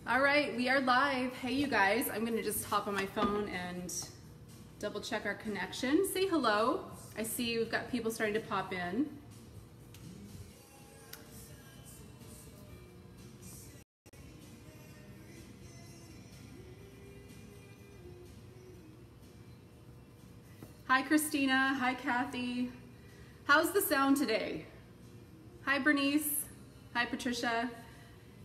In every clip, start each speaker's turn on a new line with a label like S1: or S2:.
S1: All right, we are live. Hey, you guys, I'm gonna just hop on my phone and double check our connection. Say hello. I see we've got people starting to pop in. Hi, Christina. Hi, Kathy. How's the sound today? Hi, Bernice. Hi, Patricia.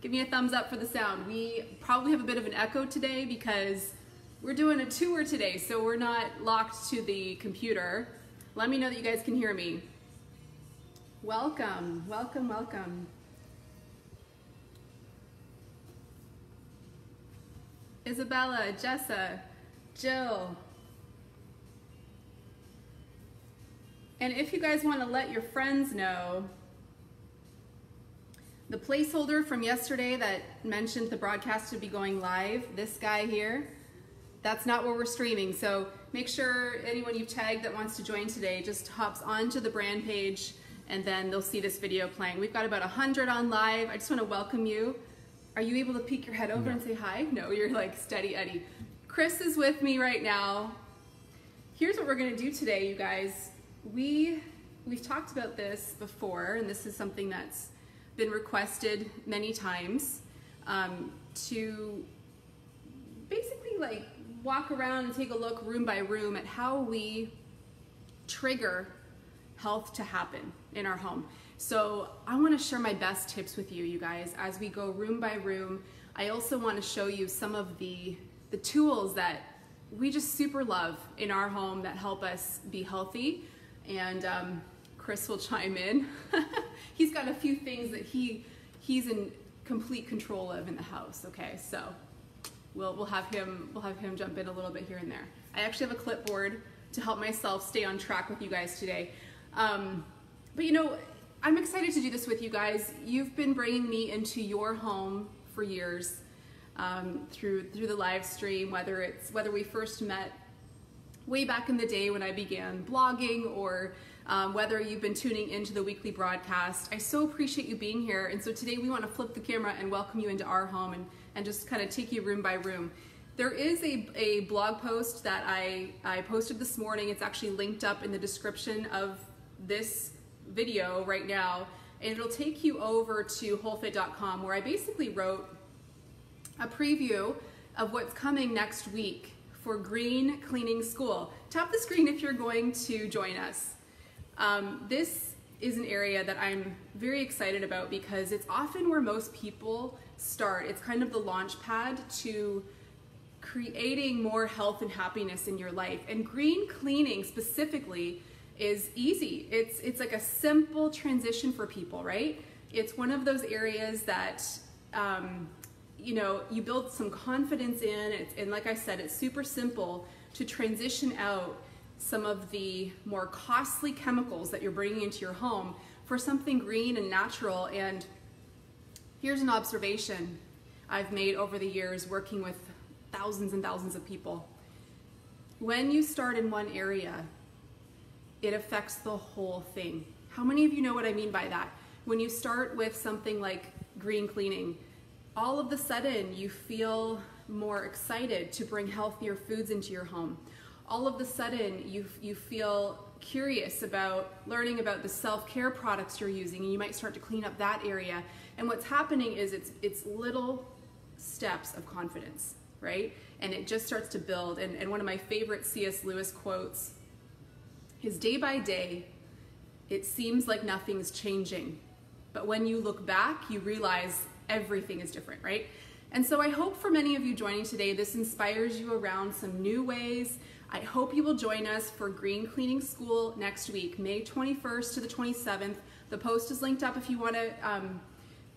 S1: Give me a thumbs up for the sound. We probably have a bit of an echo today because we're doing a tour today, so we're not locked to the computer. Let me know that you guys can hear me. Welcome, welcome, welcome. Isabella, Jessa, Jill. And if you guys want to let your friends know, the placeholder from yesterday that mentioned the broadcast would be going live, this guy here, that's not where we're streaming. So make sure anyone you've tagged that wants to join today just hops onto the brand page and then they'll see this video playing. We've got about 100 on live. I just want to welcome you. Are you able to peek your head over and say hi? No, you're like steady Eddie. Chris is with me right now. Here's what we're gonna do today, you guys. We've talked about this before, and this is something that's been requested many times, to basically like walk around and take a look room by room at how we trigger health to happen in our home. So I want to share my best tips with you, you guys, as we go room by room. I also want to show you some of the tools that we just super love in our home that help us be healthy. And Chris will chime in. He's got a few things that he's in complete control of in the house. Okay, so we'll have him jump in a little bit here and there. I actually have a clipboard to help myself stay on track with you guys today. But you know, I'm excited to do this with you guys. You've been bringing me into your home for years, through the live stream, whether we first met way back in the day when I began blogging, or whether you've been tuning into the weekly broadcast. I so appreciate you being here. And so today we want to flip the camera and welcome you into our home and just kind of take you room by room. There is a blog post that I posted this morning. It's actually linked up in the description of this video right now. And it'll take you over to wholefit.com, where I basically wrote a preview of what's coming next week for Green Cleaning School. Tap the screen if you're going to join us. This is an area that I'm very excited about because it's often where most people start. It's kind of the launch pad to creating more health and happiness in your life. And green cleaning specifically is easy. It's like a simple transition for people, right? It's one of those areas that you know, you build some confidence in, and like I said, it's super simple to transition out some of the more costly chemicals that you're bringing into your home for something green and natural. And here's an observation I've made over the years working with thousands and thousands of people. When you start in one area, it affects the whole thing. How many of you know what I mean by that? When you start with something like green cleaning, all of a sudden you feel more excited to bring healthier foods into your home. All of a sudden you feel curious about learning about the self-care products you're using, and you might start to clean up that area. And what's happening is it's little steps of confidence, right? And it just starts to build. And one of my favorite C.S. Lewis quotes is, day by day, it seems like nothing's changing. But when you look back, you realize everything is different, right? And so I hope for many of you joining today, this inspires you around some new ways. I hope you will join us for Green Cleaning School next week, May 21st to the 27th. The post is linked up if you want to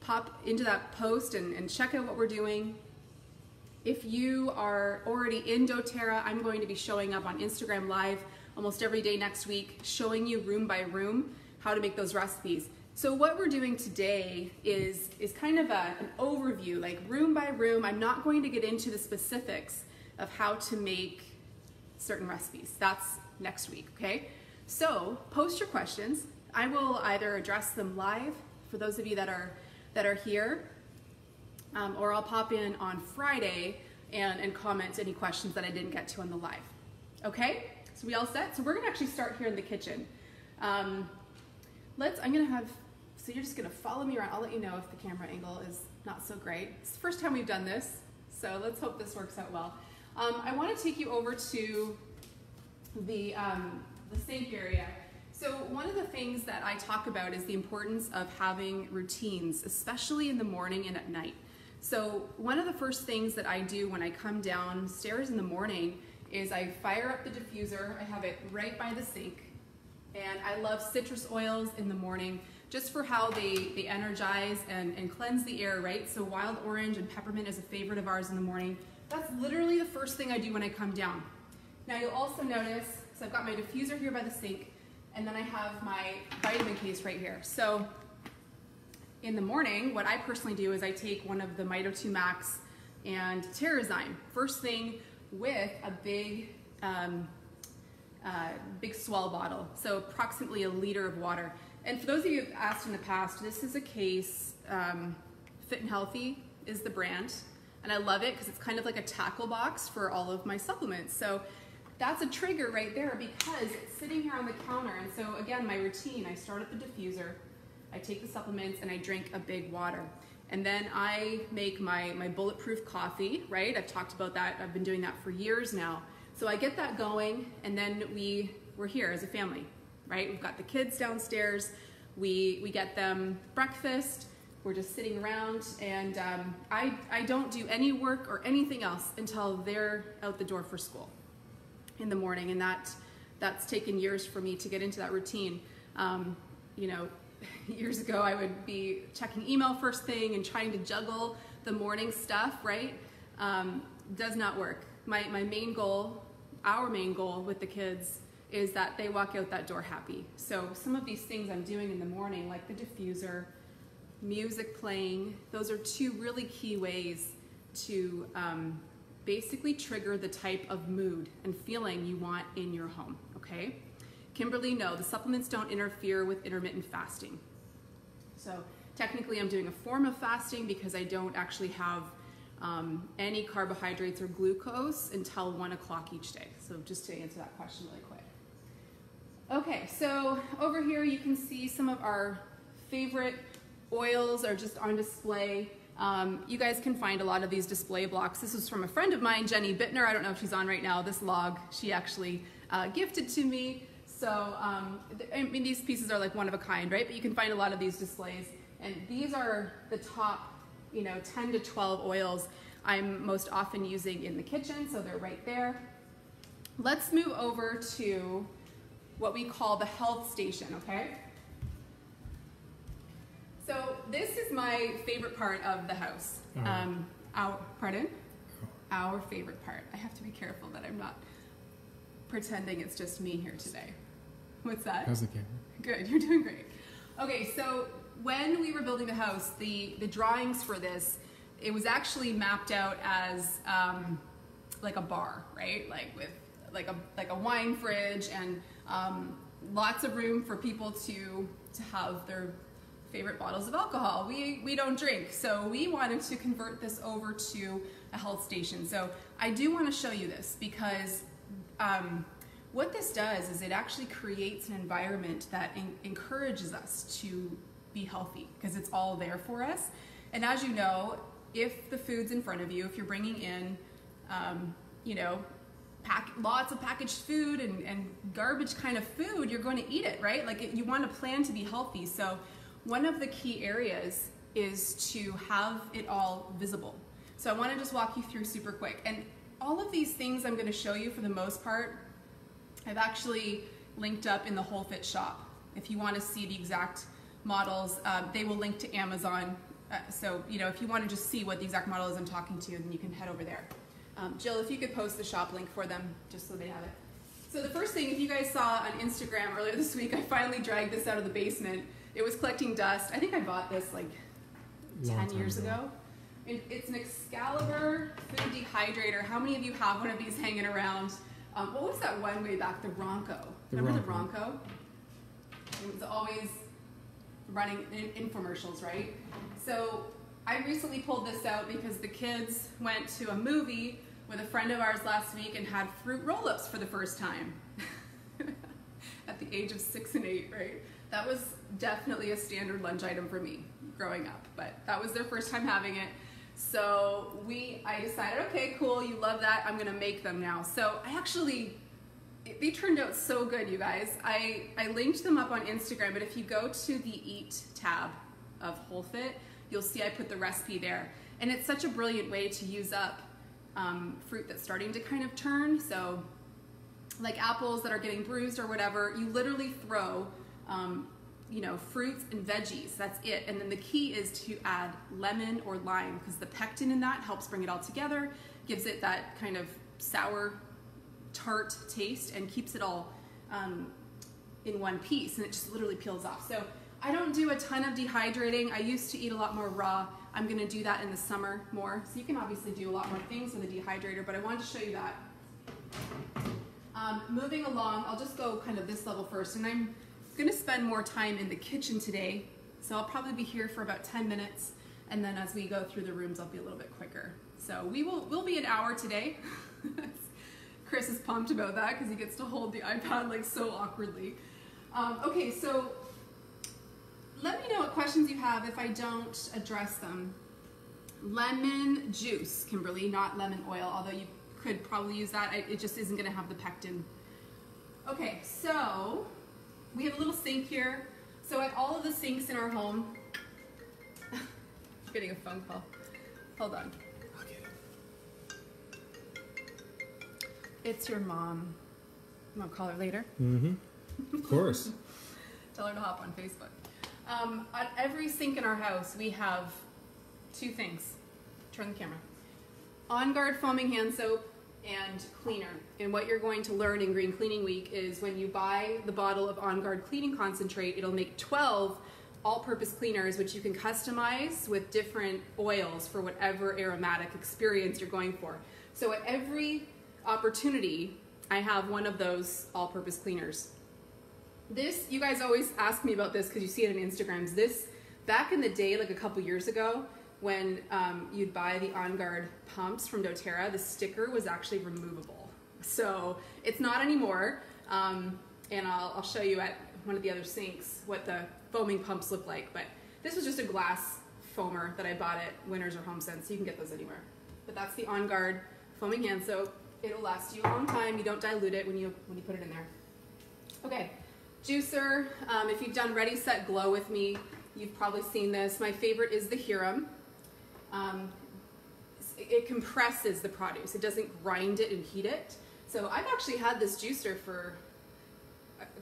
S1: pop into that post and check out what we're doing. If you are already in Doterra, I'm going to be showing up on Instagram Live almost every day next week, showing you room by room how to make those recipes. So what we're doing today is kind of an overview, like room by room. I'm not going to get into the specifics of how to make certain recipes. That's next week, okay? So post your questions. I will either address them live for those of you that are here, or I'll pop in on Friday and comment any questions that I didn't get to on the live. Okay, so we all set? So we're gonna actually start here in the kitchen. So you're just gonna follow me around. I'll let you know if the camera angle is not so great. It's the first time we've done this, so let's hope this works out well. I wanna take you over to the sink area. So one of the things that I talk about is the importance of having routines, especially in the morning and at night. So one of the first things that I do when I come downstairs in the morning is I fire up the diffuser. I have it right by the sink. And I love citrus oils in the morning just for how they energize and cleanse the air, right? So wild orange and peppermint is a favorite of ours in the morning. That's literally the first thing I do when I come down. Now you'll also notice, so I've got my diffuser here by the sink, and then I have my vitamin case right here. So in the morning, what I personally do is I take one of the Mito 2 Max and Terrazyme, first thing with a big swell bottle, so approximately a liter of water. And for those of you who've asked in the past, this is a case, Fit and Healthy is the brand, and I love it because it's kind of like a tackle box for all of my supplements. So that's a trigger right there because it's sitting here on the counter. And so again, my routine, I start at the diffuser, I take the supplements, and I drink a big water. And then I make my bulletproof coffee, right? I've talked about that. I've been doing that for years now. So I get that going, and then we're here as a family, right? We've got the kids downstairs. We get them breakfast. We're just sitting around, and I don't do any work or anything else until they're out the door for school in the morning, and that's taken years for me to get into that routine. You know, years ago I would be checking email first thing and trying to juggle the morning stuff, right? Does not work. My main goal, our main goal with the kids is that they walk out that door happy. So some of these things I'm doing in the morning, like the diffuser, music playing, those are two really key ways to basically trigger the type of mood and feeling you want in your home, okay? Kimberly, no, the supplements don't interfere with intermittent fasting. So technically I'm doing a form of fasting because I don't actually have any carbohydrates or glucose until 1 o'clock each day. So just to answer that question really quick. Okay, so over here you can see some of our favorite oils are just on display. You guys can find a lot of these display blocks. This is from a friend of mine, Jenny Bittner. I don't know if she's on right now. This log she actually gifted to me. So, I mean, these pieces are like one of a kind, right? But you can find a lot of these displays. And these are the top, 10 to 12 oils I'm most often using in the kitchen. So they're right there. Let's move over to what we call the health station, okay? So this is my favorite part of the house. Pardon? Our favorite part. I have to be careful that I'm not pretending it's just me here today. What's that?
S2: How's the camera?
S1: Good, you're doing great. Okay, so when we were building the house, the drawings for this, it was actually mapped out as like a bar, right? Like with like a wine fridge and lots of room for people to have their favorite bottles of alcohol. We don't drink, so we wanted to convert this over to a health station. So I do want to show you this because what this does is it actually creates an environment that encourages us to be healthy because it's all there for us. And as you know, if the food's in front of you, if you're bringing in, lots of packaged food and garbage kind of food, you're going to eat it, right? Like you want to plan to be healthy. So one of the key areas is to have it all visible. So I want to just walk you through super quick. And all of these things I'm going to show you for the most part, I've actually linked up in the Whole Fit shop. If you want to see the exact models, they will link to Amazon. So, if you want to just see what the exact model is I'm talking to, then you can head over there. Jill, if you could post the shop link for them, just so they have it. So the first thing, if you guys saw on Instagram earlier this week, I finally dragged this out of the basement. It was collecting dust. I think I bought this like 10 years ago. It's an Excalibur Dehydrator. How many of you have one of these hanging around? What was that one way back? The Ronco. Remember the Ronco? It was always running in infomercials, right? So I recently pulled this out because the kids went to a movie with a friend of ours last week and had fruit roll-ups for the first time. At the age of 6 and 8, right? That was definitely a standard lunch item for me growing up, but that was their first time having it. So I decided, okay, cool, you love that, I'm gonna make them now. So they turned out so good, you guys. I linked them up on Instagram, but if you go to the Eat tab of WholeFit, you'll see I put the recipe there. And it's such a brilliant way to use up fruit that's starting to kind of turn. So like apples that are getting bruised or whatever, you literally throw you know, fruits and veggies, that's it. And then the key is to add lemon or lime, because the pectin in that helps bring it all together, gives it that kind of sour, tart taste, and keeps it all in one piece, and it just literally peels off. So I don't do a ton of dehydrating. I used to eat a lot more raw. I'm gonna do that in the summer more. So you can obviously do a lot more things with a dehydrator, but I wanted to show you that. Moving along, I'll just go kind of this level first, and I'm gonna spend more time in the kitchen today. So I'll probably be here for about 10 minutes, and then as we go through the rooms, I'll be a little bit quicker. So we'll be an hour today. Chris is pumped about that because he gets to hold the iPad like so awkwardly. Okay, so let me know what questions you have if I don't address them. Lemon juice, Kimberly, not lemon oil, although you could probably use that. It just isn't gonna have the pectin. Okay, so we have a little sink here. So at all of the sinks in our home, I'm getting a phone call. Hold on.
S2: I'll get it.
S1: It's your mom. You want to call her later?
S2: Mm-hmm. Of course.
S1: Tell her to hop on Facebook. At every sink in our house, we have two things. Turn the camera. On Guard foaming hand soap and cleaner. And what you're going to learn in Green Cleaning Week is when you buy the bottle of On Guard cleaning concentrate, it'll make 12 all-purpose cleaners, which you can customize with different oils for whatever aromatic experience you're going for. So at every opportunity, I have one of those all-purpose cleaners. This, you guys always ask me about this because you see it in Instagrams. This, back in the day, like a couple years ago, when you'd buy the On Guard pumps from Doterra, the sticker was actually removable. So it's not anymore. And I'll show you at one of the other sinks what the foaming pumps look like. But this was just a glass foamer that I bought at Winners or HomeSense. You can get those anywhere. But that's the On Guard foaming hand soap. It'll last you a long time. You don't dilute it when you put it in there. Okay, juicer. If you've done Ready, Set, Glow with me, you've probably seen this. My favorite is the Huron. It compresses the produce. It doesn't grind it and heat it. So I've actually had this juicer for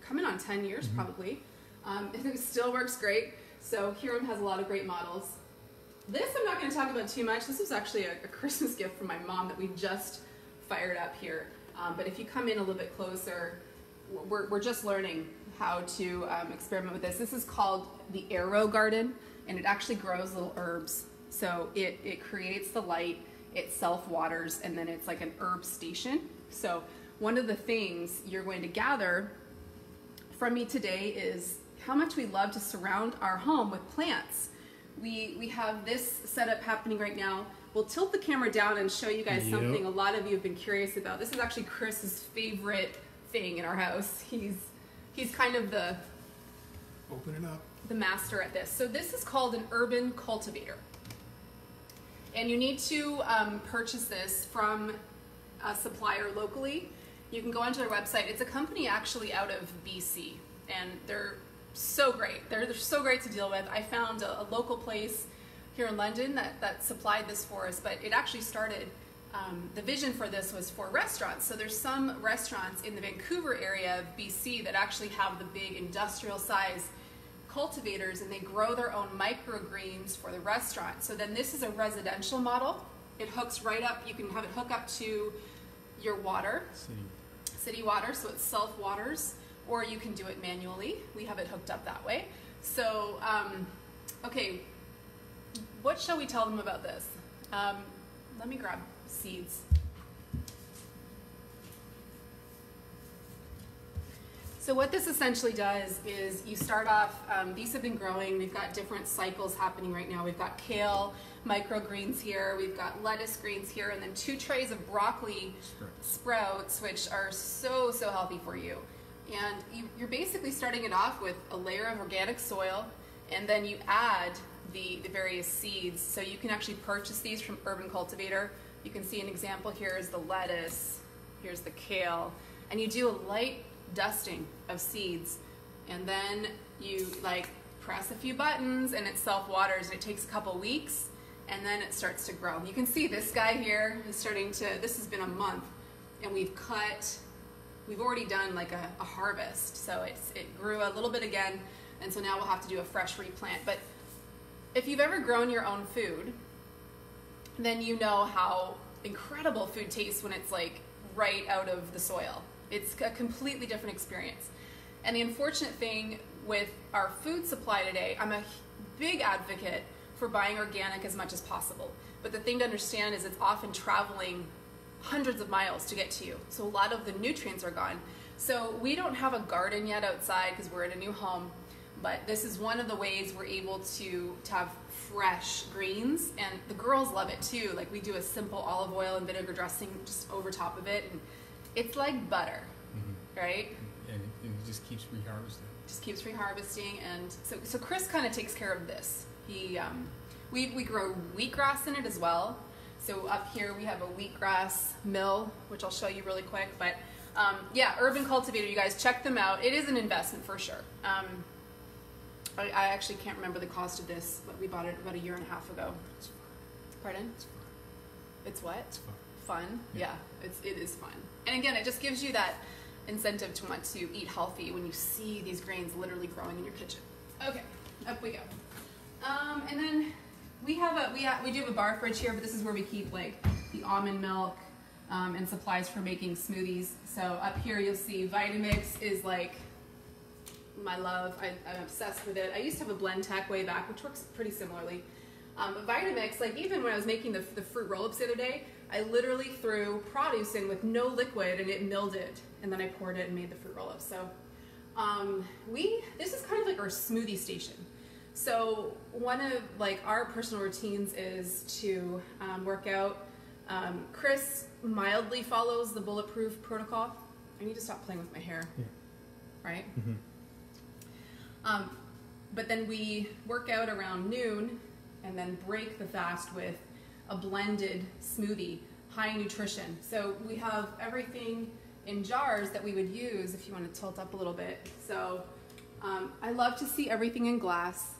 S1: coming on 10 years probably. And it still works great. So Huron has a lot of great models. This I'm not going to talk about too much. This was actually a Christmas gift from my mom that we just fired up here. But if you come in a little bit closer, we're just learning how to experiment with this. This is called the Arrow Garden, and it actually grows little herbs. So it creates the light, it self-waters, and then it's like an herb station. So one of the things you're going to gather from me today is how much we love to surround our home with plants. We have this setup happening right now. We'll tilt the camera down and show you guys something a lot of you have been curious about. This is actually Chris's favorite thing in our house. He's kind of the
S2: Open it up.
S1: The master at this. So this is called an urban cultivator. And you need to purchase this from a supplier locally. You can go onto their website. It's a company actually out of BC, and they're so great. They're so great to deal with. I found a local place here in London that supplied this for us, but it actually started, the vision for this was for restaurants. So there's some restaurants in the Vancouver area of BC that actually have the big industrial size cultivators, and they grow their own microgreens for the restaurant. So then this is a residential model. It hooks right up. You can have it hook up to your water, city water, so it self-waters, or you can do it manually. We have it hooked up that way. So, okay, what shall we tell them about this? Let me grab seeds. So what this essentially does is you start off, these have been growing, we've got different cycles happening right now. We've got kale, microgreens here, we've got lettuce greens here, and then 2 trays of broccoli sprouts, which are so healthy for you. And you're basically starting it off with a layer of organic soil, and then you add the various seeds. So you can actually purchase these from Urban Cultivator. You can see an example here is the lettuce, here's the kale, and you do a light dusting of seeds, and then you like press a few buttons and it self-waters, and it takes a couple weeks and then it starts to grow. You can see this guy here is starting to, this has been a month, and we've already done like a harvest, so it grew a little bit again, and so now we'll have to do a fresh replant. But if you've ever grown your own food, then you know how incredible food tastes when it's like right out of the soil. It's a completely different experience. And the unfortunate thing with our food supply today, I'm a big advocate for buying organic as much as possible. But the thing to understand is it's often traveling hundreds of miles to get to you. So a lot of the nutrients are gone. So we don't have a garden yet outside because we're in a new home, but this is one of the ways we're able to have fresh greens, and the girls love it too. Like we do a simple olive oil and vinegar dressing just over top of it, and it's like butter, right?
S2: And it just keeps reharvesting.
S1: Just keeps reharvesting, and so Chris kind of takes care of this. He, we grow wheatgrass in it as well. So up here we have a wheatgrass mill, which I'll show you really quick. But yeah, Urban Cultivator, you guys check them out. It is an investment for sure. I actually can't remember the cost of this, but we bought it about 1.5 years ago.
S2: It's fun.
S1: Pardon?
S2: It's fun.
S1: It's what?
S2: It's fun.
S1: Fun? Yeah, it is fun. And again, it just gives you that incentive to want to eat healthy when you see these grains literally growing in your kitchen. Okay, up we go. And then we do have a bar fridge here, but this is where we keep like the almond milk and supplies for making smoothies. So up here you'll see Vitamix is like my love. I'm obsessed with it. I used to have a Blend Tech way back, which works pretty similarly. But Vitamix, like even when I was making the fruit roll-ups the other day, I literally threw produce in with no liquid and it milled it, and then I poured it and made the fruit roll-ups. So this is kind of like our smoothie station. So one of like our personal routines is to work out. Chris mildly follows the bulletproof protocol. I need to stop playing with my hair, right? But then we work out around noon and then break the fast with a blended smoothie, high nutrition. So we have everything in jars that we would use if you want to tilt up a little bit. So I love to see everything in glass,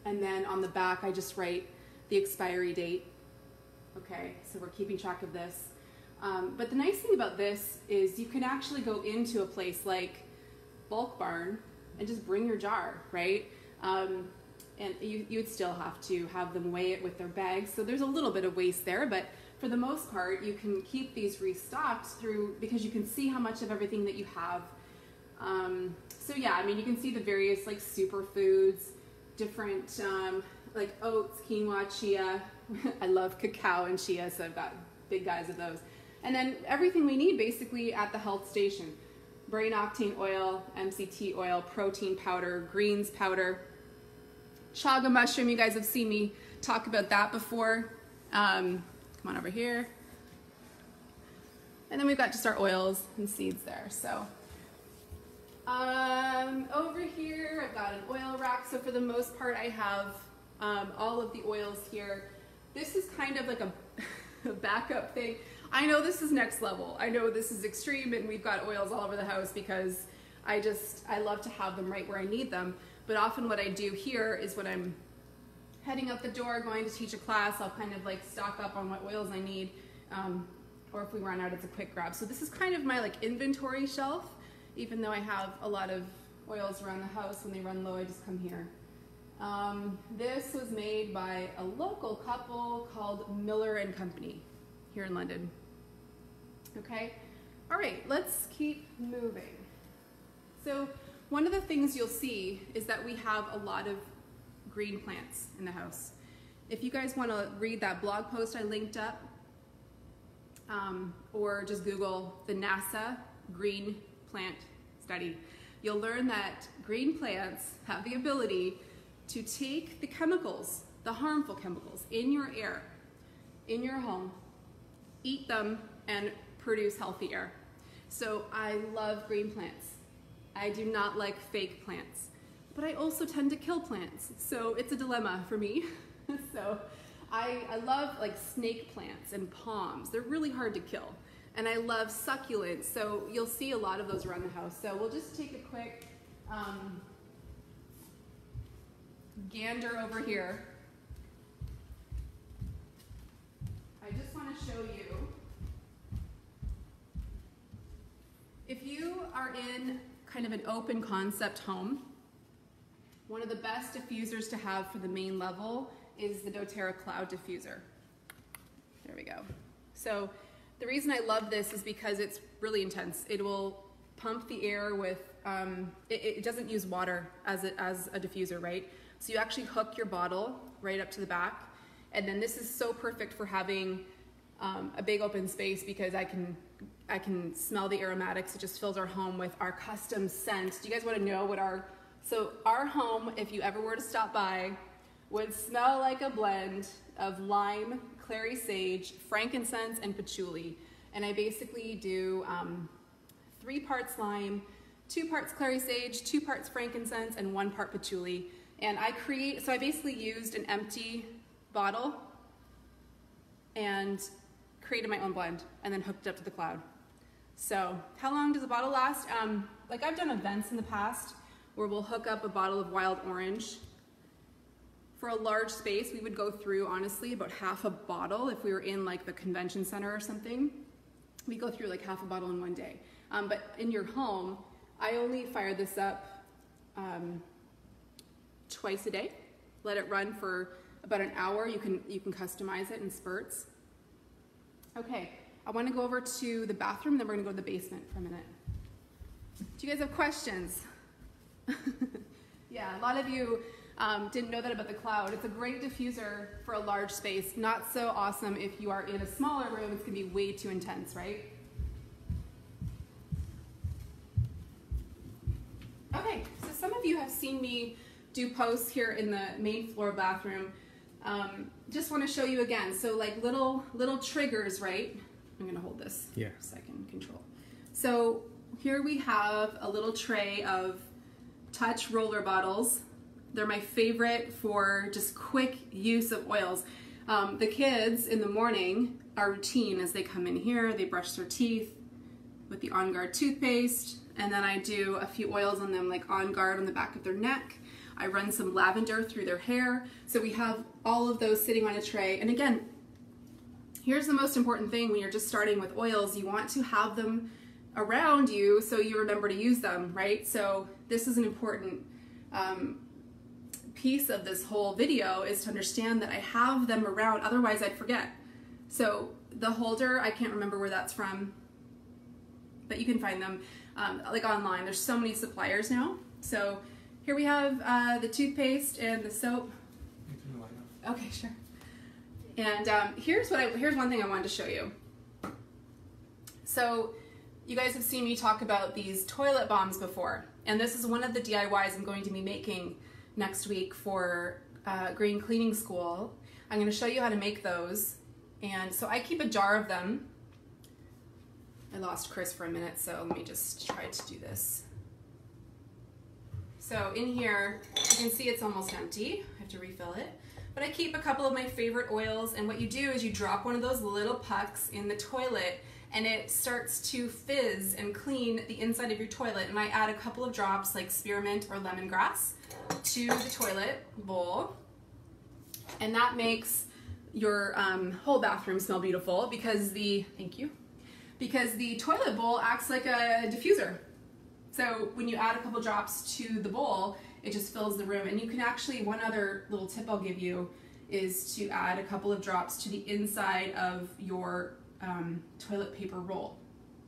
S1: and then on the back I just write the expiry date. Okay, so we're keeping track of this. But the nice thing about this is you can actually go into a place like Bulk Barn and just bring your jar, right? And you would still have to have them weigh it with their bags, so there's a little bit of waste there, but for the most part you can keep these restocked through, because you can see how much of everything that you have. So yeah, I mean, you can see the various like superfoods, different like oats, quinoa, chia. I love cacao and chia, so I've got big guys of those. And then everything we need basically at the health station: brain octane oil, MCT oil, protein powder, greens powder, chaga mushroom. You guys have seen me talk about that before. Come on over here. And then we've got just our oils and seeds there. So over here I've got an oil rack. So for the most part I have all of the oils here. This is kind of like a backup thing. I know this is next level. I know this is extreme, and we've got oils all over the house because I love to have them right where I need them. But often what I do here is when I'm heading out the door, going to teach a class, I'll kind of like stock up on what oils I need. Or if we run out, it's a quick grab. So this is kind of my like inventory shelf. Even though I have a lot of oils around the house, when they run low, I just come here. This was made by a local couple called Miller and Company here in London. Okay, all right, let's keep moving. So one of the things you'll see is that we have a lot of green plants in the house. If you guys want to read that blog post I linked up, or just Google the NASA green plant study. you'll learn that green plants have the ability to take the chemicals, the harmful chemicals in your air, in your home, eat them, and produce healthy air. So I love green plants. I do not like fake plants, but I also tend to kill plants. So it's a dilemma for me. So I love like snake plants and palms. They're really hard to kill. And I love succulents. So you'll see a lot of those around the house. So we'll just take a quick gander over here. I just want to show you, if you are in kind of an open concept home, one of the best diffusers to have for the main level is the Doterra Cloud Diffuser. There we go. So the reason I love this is because it's really intense. It will pump the air with, it doesn't use water as a diffuser, right? So you actually hook your bottle right up to the back. And then this is so perfect for having a big open space because I can smell the aromatics. It just fills our home with our custom scent. Do you guys want to know what so our home, if you ever were to stop by, would smell like a blend of lime, clary sage, frankincense, and patchouli. And I basically do 3 parts lime, 2 parts clary sage, 2 parts frankincense, and 1 part patchouli. And so I basically used an empty bottle and created my own blend and then hooked it up to the cloud. So how long does a bottle last? Like I've done events in the past where we'll hook up a bottle of wild orange. For a large space, we would go through, honestly, about half a bottle. If we were in like the convention center or something, we go through like half a bottle in one day. But in your home, I only fire this up twice a day. Let it run for about an hour. You can customize it in spurts. Okay, I want to go over to the bathroom, then we're going to go to the basement for a minute. Do you guys have questions? Yeah, a lot of you didn't know that about the cloud. It's a great diffuser for a large space. Not so awesome if you are in a smaller room. It's going to be way too intense, right? Okay, so some of you have seen me do posts here in the main floor bathroom. Just want to show you again. So like little triggers, right? I'm going to hold this so I can control. So here we have a little tray of touch roller bottles. They're my favorite for just quick use of oils. The kids in the morning, our routine is they come in here, they brush their teeth with the On Guard toothpaste, and then I do a few oils on them like On Guard on the back of their neck. I run some lavender through their hair. So we have all of those sitting on a tray. And again, here's the most important thing when you're just starting with oils. You want to have them around you so you remember to use them, right? So this is an important piece of this whole video, is to understand that I have them around, otherwise I'd forget. So the holder, I can't remember where that's from, but you can find them like online. There's so many suppliers now. So here we have the toothpaste and the soap. Okay, sure. And here's one thing I wanted to show you. So you guys have seen me talk about these toilet bombs before, and this is one of the DIYs I'm going to be making next week for green cleaning school. I'm going to show you how to make those. And so I keep a jar of them. I lost Chris for a minute, so let me just try to do this. So in here, you can see it's almost empty. I have to refill it. But I keep a couple of my favorite oils, and what you do is you drop one of those little pucks in the toilet, and it starts to fizz and clean the inside of your toilet. And I add a couple of drops like spearmint or lemongrass to the toilet bowl, and that makes your whole bathroom smell beautiful because the toilet bowl acts like a diffuser. So when you add a couple drops to the bowl, it just fills the room. And you can actually, one other little tip I'll give you is to add a couple of drops to the inside of your toilet paper roll,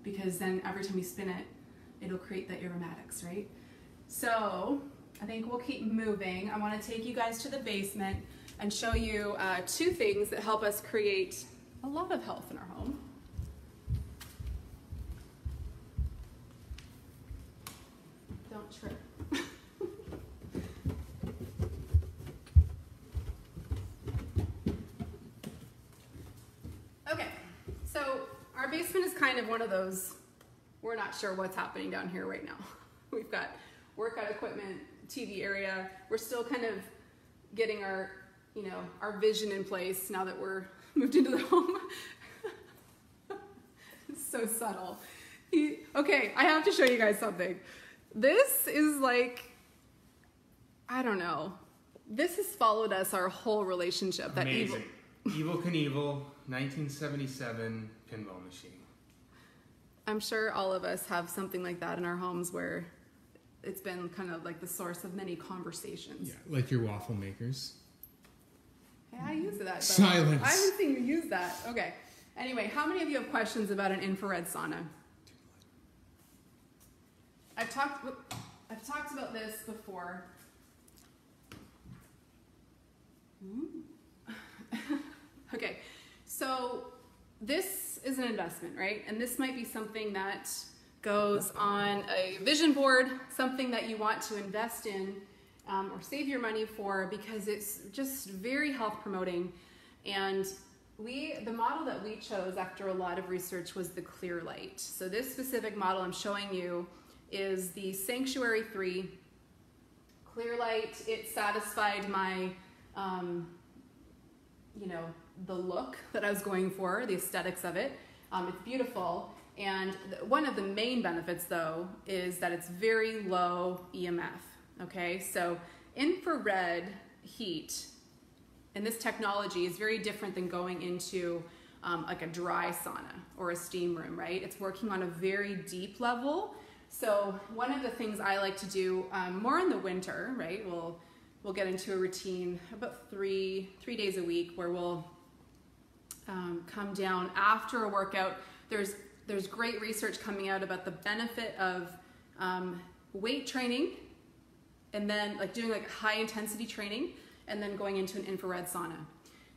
S1: because then every time you spin it, it'll create the aromatics, right? So I think we'll keep moving. I want to take you guys to the basement and show you 2 things that help us create a lot of health in our home. Don't trip. Okay, so our basement is kind of one of those, we're not sure what's happening down here right now. We've got workout equipment, TV area. We're still kind of getting our, you know, our vision in place now that we're moved into the home. It's so subtle. Okay, I have to show you guys something. This is like, I don't know. This has followed us our whole relationship.
S2: Amazing. Evel Knievel, 1977 pinball machine.
S1: I'm sure all of us have something like that in our homes where it's been kind of like the source of many conversations.
S2: Yeah, like your waffle makers.
S1: Hey, I use that. Though.
S2: Silence.
S1: I haven't seen you use that. Okay. Anyway, how many of you have questions about an infrared sauna? I've talked about this before. Okay, so this is an investment, right? And this might be something that goes on a vision board, something that you want to invest in or save your money for because it's just very health promoting. And the model that we chose after a lot of research was the Clear Light. So this specific model I'm showing you is the Sanctuary 3 Clear Light. It satisfied my, you know, the look that I was going for, the aesthetics of it. It's beautiful. And one of the main benefits though is that it's very low EMF. Okay, so infrared heat and this technology is very different than going into like a dry sauna or a steam room, right? It's working on a very deep level. So one of the things I like to do more in the winter, right? We'll get into a routine about three days a week where we'll come down after a workout. There's great research coming out about the benefit of weight training and then like doing like high intensity training and then going into an infrared sauna.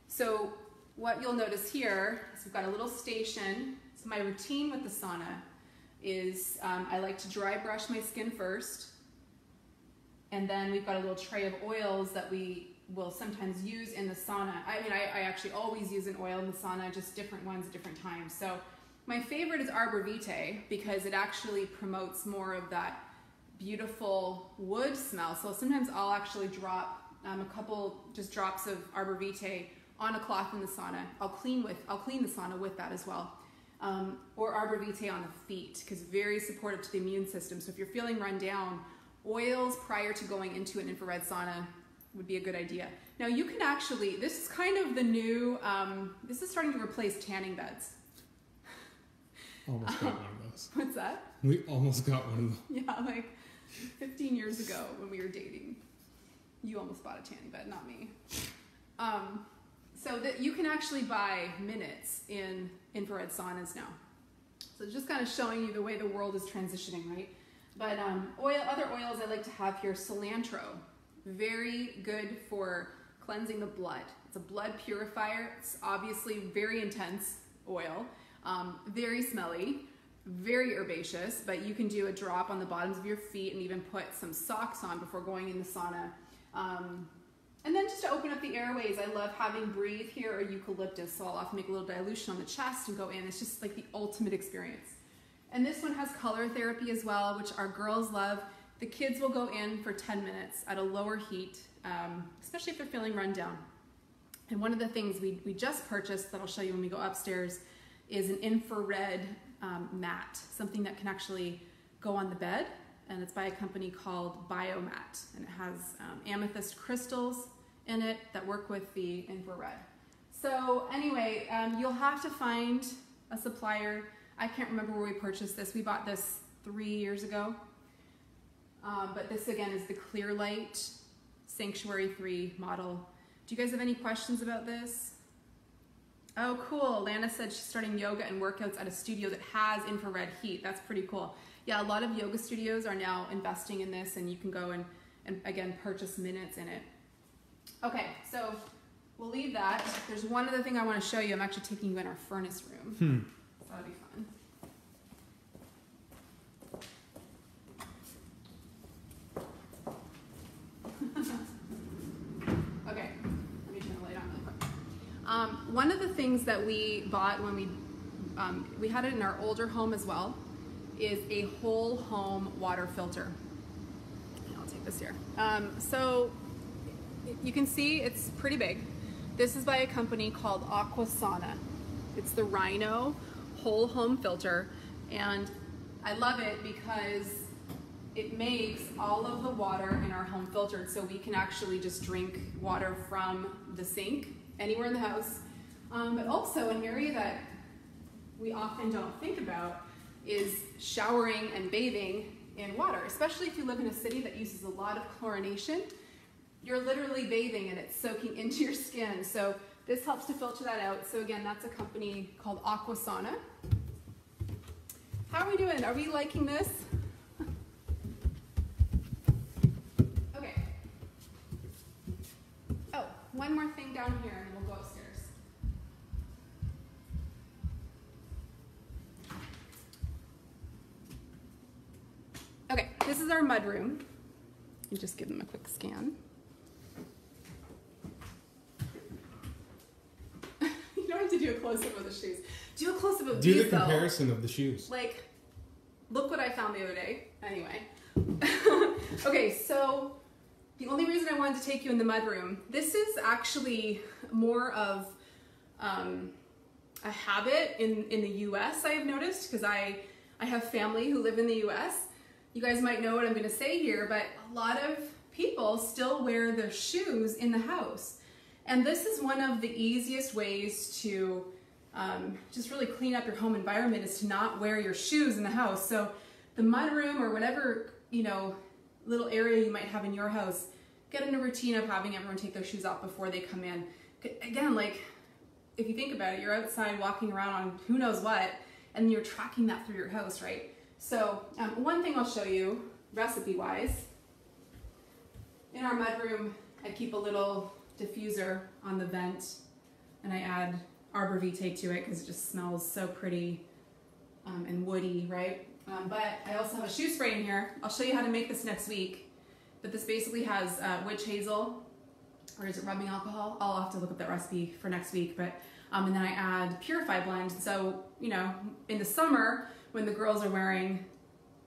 S1: So what you'll notice here is we've got a little station. So my routine with the sauna is I like to dry brush my skin first. And then we've got a little tray of oils that we will sometimes use in the sauna. I mean, I actually always use an oil in the sauna, just different ones at different times. So my favorite is Arbor Vitae because it actually promotes more of that beautiful wood smell. So sometimes I'll actually drop a couple just drops of Arbor Vitae on a cloth in the sauna. I'll clean the sauna with that as well. Or Arbor Vitae on the feet because very supportive to the immune system. So if you're feeling run down, oils prior to going into an infrared sauna would be a good idea. Now you can actually, this is kind of the new, this is starting to replace tanning beds.
S2: Almost got one of those.
S1: What's that?
S2: We almost got one of those.
S1: Yeah, like 15 years ago when we were dating. You almost bought a tanning bed, not me. So that you can actually buy minutes in infrared saunas now. So just kind of showing you the way the world is transitioning, right? But other oils I like to have here, cilantro. Very good for cleansing the blood. It's a blood purifier. It's obviously very intense oil, very smelly, very herbaceous, but you can do a drop on the bottoms of your feet and even put some socks on before going in the sauna. And then just to open up the airways, I love having Breathe here or eucalyptus, so I'll often make a little dilution on the chest and go in. It's just like the ultimate experience. And this one has color therapy as well, which our girls love. The kids will go in for 10 minutes at a lower heat, especially if they're feeling run down. And one of the things we just purchased that I'll show you when we go upstairs is an infrared mat, something that can actually go on the bed. And it's by a company called Biomat. And it has amethyst crystals in it that work with the infrared. So anyway, you'll have to find a supplier. I can't remember where we purchased this. We bought this 3 years ago. But this again is the Clear Light Sanctuary 3 model. Do you guys have any questions about this? Oh, cool. Lana said she's starting yoga and workouts at a studio that has infrared heat. That's pretty cool. Yeah, a lot of yoga studios are now investing in this, and you can go and again, purchase minutes in it. Okay, so we'll leave that. There's one other thing I want to show you. I'm actually taking you in our furnace room. So that'll be fun. One of the things that we bought when we had it in our older home as well is a whole home water filter. I'll take this here. So you can see it's pretty big. This is by a company called Sauna. It's the Rhino whole home filter, and I love it because it makes all of the water in our home filtered, so we can actually just drink water from the sink anywhere in the house. But also an area that we often don't think about is showering and bathing in water, especially if you live in a city that uses a lot of chlorination. You're literally bathing and it's soaking into your skin. So this helps to filter that out. So again, that's a company called Sauna. How are we doing? Are we liking this? Okay. Oh, one more thing down here and we'll go upstairs. Okay, this is our mudroom. You just give them a quick scan. You don't have to do a close-up of the shoes. Do a close-up of these,
S2: do the comparison of the shoes.
S1: Like, look what I found the other day. Anyway. Okay, so the only reason I wanted to take you in the mudroom, this is actually more of a habit in the US, I have noticed, because I have family who live in the US. You guys might know what I'm going to say here, but a lot of people still wear their shoes in the house. And this is one of the easiest ways to just really clean up your home environment, is to not wear your shoes in the house. So the mudroom or whatever, you know, little area you might have in your house, get in a routine of having everyone take their shoes off before they come in. Again, like, if you think about it, you're outside walking around on who knows what, and you're tracking that through your house, right? So one thing I'll show you, recipe-wise, in our mudroom, I keep a little diffuser on the vent, and I add Arbor Vitae to it because it just smells so pretty and woody, right? But I also have a shoe spray in here. I'll show you how to make this next week. But this basically has witch hazel, or is it rubbing alcohol? I'll have to look up that recipe for next week. But and then I add Purify Blend. So, you know, in the summer, when the girls are wearing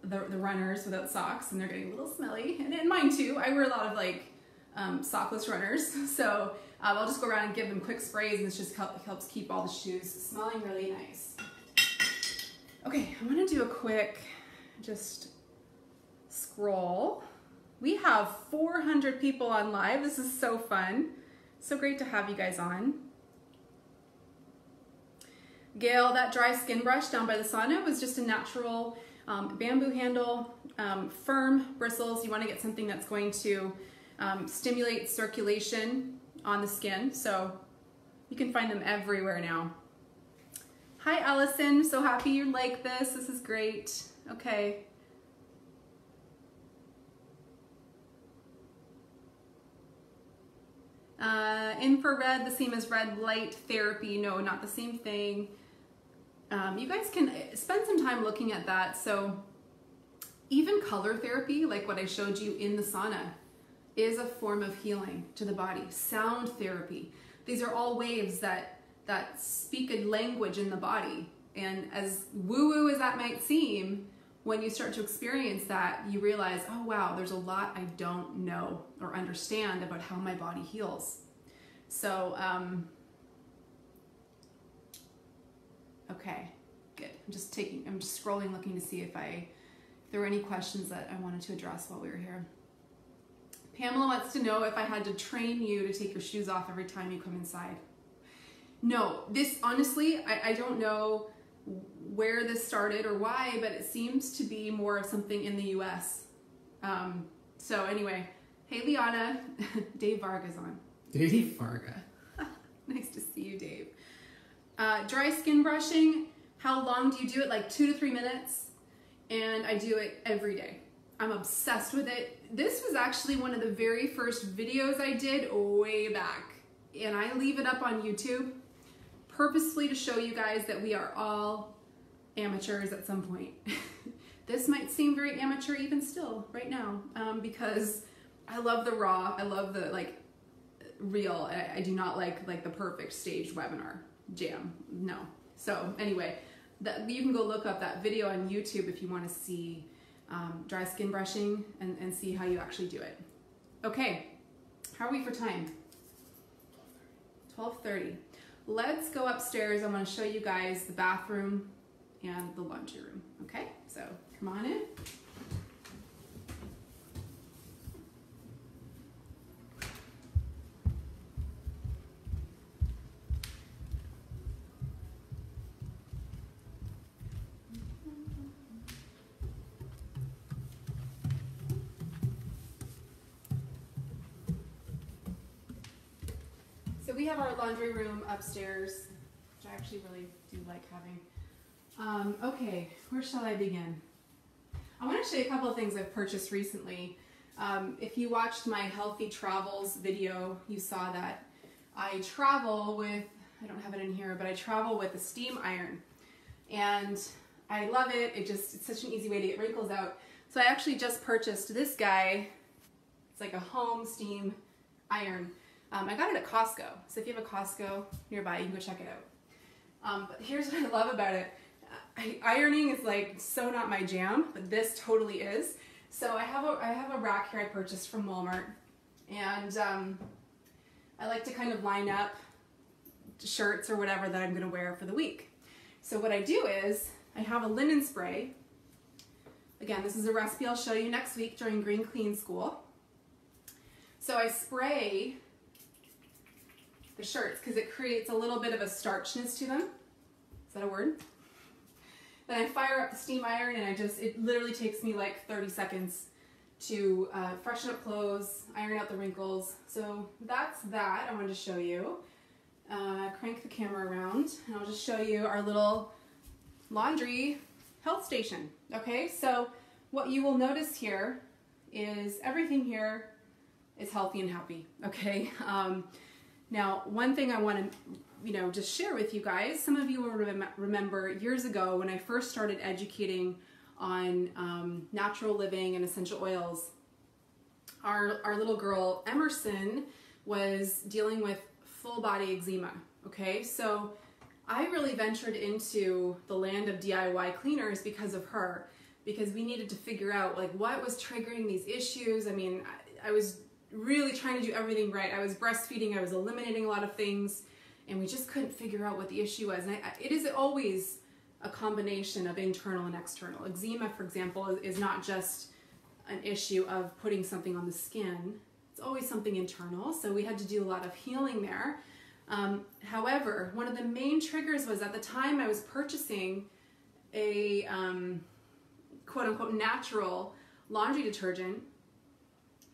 S1: the runners without socks and they're getting a little smelly, and in mine too, I wear a lot of like sockless runners. So I'll just go around and give them quick sprays, and this just helps keep all the shoes smelling really nice. Okay, I'm gonna do a quick just scroll. We have 400 people on live. This is so fun. So great to have you guys on. Gail, that dry skin brush down by the sauna was just a natural bamboo handle, firm bristles. You want to get something that's going to stimulate circulation on the skin. So you can find them everywhere now. Hi, Allison. So happy you like this. This is great. Okay. Infrared, the same as red light therapy. No, not the same thing. You guys can spend some time looking at that. So even color therapy, like what I showed you in the sauna, is a form of healing to the body. Sound therapy. These are all waves that speak a language in the body. And as woo-woo as that might seem, when you start to experience that, you realize, oh wow, there's a lot I don't know or understand about how my body heals. So, okay, good. I'm just scrolling, looking to see if there were any questions that I wanted to address while we were here. Pamela wants to know if I had to train you to take your shoes off every time you come inside. No, this, honestly, I don't know where this started or why, but it seems to be more of something in the US. So anyway, hey Liana, Dave Varga's on. Dave Varga. Nice to see you, Dave. Dry skin brushing, how long do you do it? Like 2 to 3 minutes. And I do it every day. I'm obsessed with it. This was actually one of the very first videos I did way back. And I leave it up on YouTube purposefully to show you guys that we are all amateurs at some point. This might seem very amateur even still right now, because I love the raw, I love the like real. I do not like the perfect staged webinar jam. No. So anyway, you can go look up that video on YouTube if you want to see dry skin brushing and see how you actually do it. Okay, how are we for time? 12:30. Let's go upstairs. I want to show you guys the bathroom and the laundry room. Okay, so come on in. So we have our laundry room upstairs, which I actually really do like having. Okay, where shall I begin? I want to show you a couple of things I've purchased recently. If you watched my Healthy Travels video, you saw that I travel with, I don't have it in here, but I travel with a steam iron. And I love it. It's such an easy way to get wrinkles out. So I actually just purchased this guy. It's like a home steam iron. I got it at Costco, so if you have a Costco nearby, you can go check it out. But here's what I love about it. Ironing is like so not my jam, but this totally is. So I have a rack here I purchased from Walmart, and I like to kind of line up shirts or whatever that I'm going to wear for the week. So what I do is I have a linen spray. Again, this is a recipe I'll show you next week during Green Clean School. So I spray the shirts because it creates a little bit of a starchness to them. Is that a word? Then I fire up the steam iron, and it literally takes me like 30 seconds to freshen up clothes, iron out the wrinkles. So that's that I wanted to show you. Crank the camera around, and I'll just show you our little laundry health station. Okay, so what you will notice here is everything here is healthy and happy. Okay. Now, one thing I want to, just share with you guys. Some of you will remember years ago when I first started educating on natural living and essential oils. Our little girl Emerson was dealing with full body eczema. Okay, so I really ventured into the land of DIY cleaners because of her, because we needed to figure out like what was triggering these issues. I mean, I was really trying to do everything right. I was breastfeeding, I was eliminating a lot of things, and we just couldn't figure out what the issue was. And it is always a combination of internal and external. Eczema, for example, is not just an issue of putting something on the skin. It's always something internal, so we had to do a lot of healing there. However, one of the main triggers was at the time I was purchasing a quote-unquote natural laundry detergent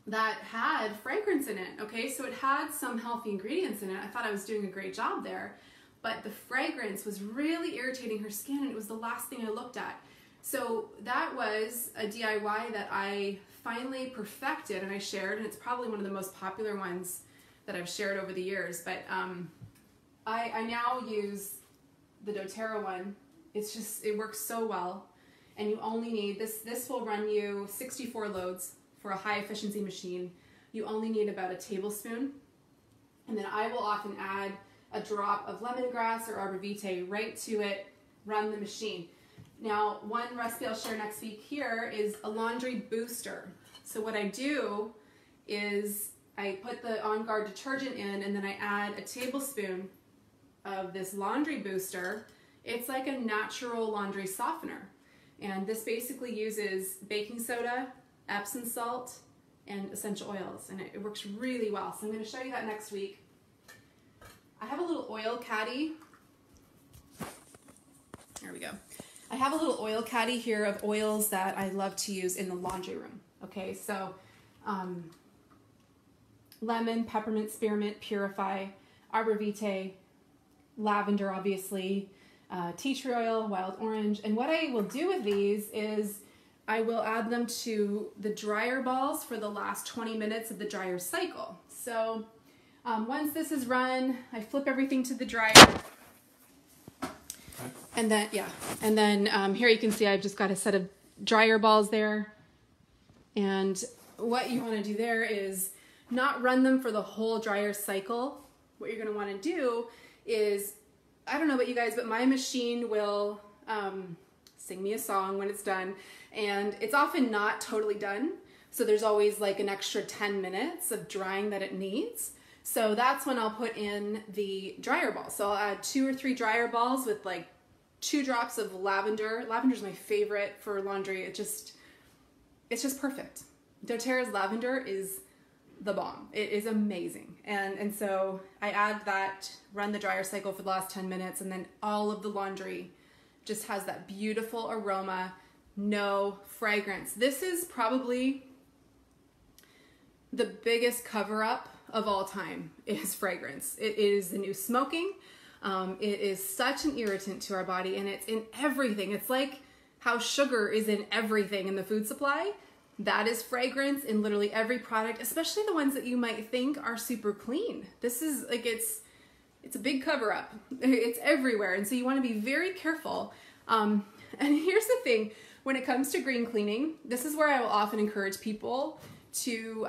S1: that had fragrance in it. Okay, so it had some healthy ingredients in it. I thought I was doing a great job there, but the fragrance was really irritating her skin, and it was the last thing I looked at. So that was a DIY that I finally perfected and I shared, and it's probably one of the most popular ones that I've shared over the years. But I now use the Doterra one. It works so well, and you only need this will run you 64 loads for a high efficiency machine. You only need about a tablespoon, and then I will often add a drop of lemongrass or arbor vitae right to it, run the machine. Now, one recipe I'll share next week here is a laundry booster. So what I do is I put the On Guard detergent in, and then I add a tablespoon of this laundry booster. It's like a natural laundry softener, and this basically uses baking soda, Epsom salt, and essential oils, and it works really well. So I'm going to show you that next week. I have a little oil caddy. There we go. I have a little oil caddy here of oils that I love to use in the laundry room. Okay, so lemon, peppermint, spearmint, purify, arbor vitae, lavender, obviously, tea tree oil, wild orange. And what I will do with these is I will add them to the dryer balls for the last 20 minutes of the dryer cycle. So once this is run, I flip everything to the dryer. And then, here you can see I've just got a set of dryer balls there. And what you want to do there is not run them for the whole dryer cycle. What you're gonna wanna do is, I don't know about you guys, but my machine will sing me a song when it's done, and it's often not totally done. So there's always like an extra 10 minutes of drying that it needs. So that's when I'll put in the dryer balls. So I'll add 2 or 3 dryer balls with like 2 drops of lavender. Lavender's my favorite for laundry. It's just perfect. Doterra's lavender is the bomb. It is amazing. And so I add that, run the dryer cycle for the last 10 minutes, and then all of the laundry just has that beautiful aroma, no fragrance. This is probably the biggest cover-up of all time, is fragrance. It is the new smoking. It is such an irritant to our body, and it's in everything. It's like how sugar is in everything in the food supply. That is fragrance in literally every product, especially the ones that you might think are super clean. This is like, it's a big cover up. It's everywhere. And so you want to be very careful. And here's the thing, when it comes to green cleaning, this is where I will often encourage people to,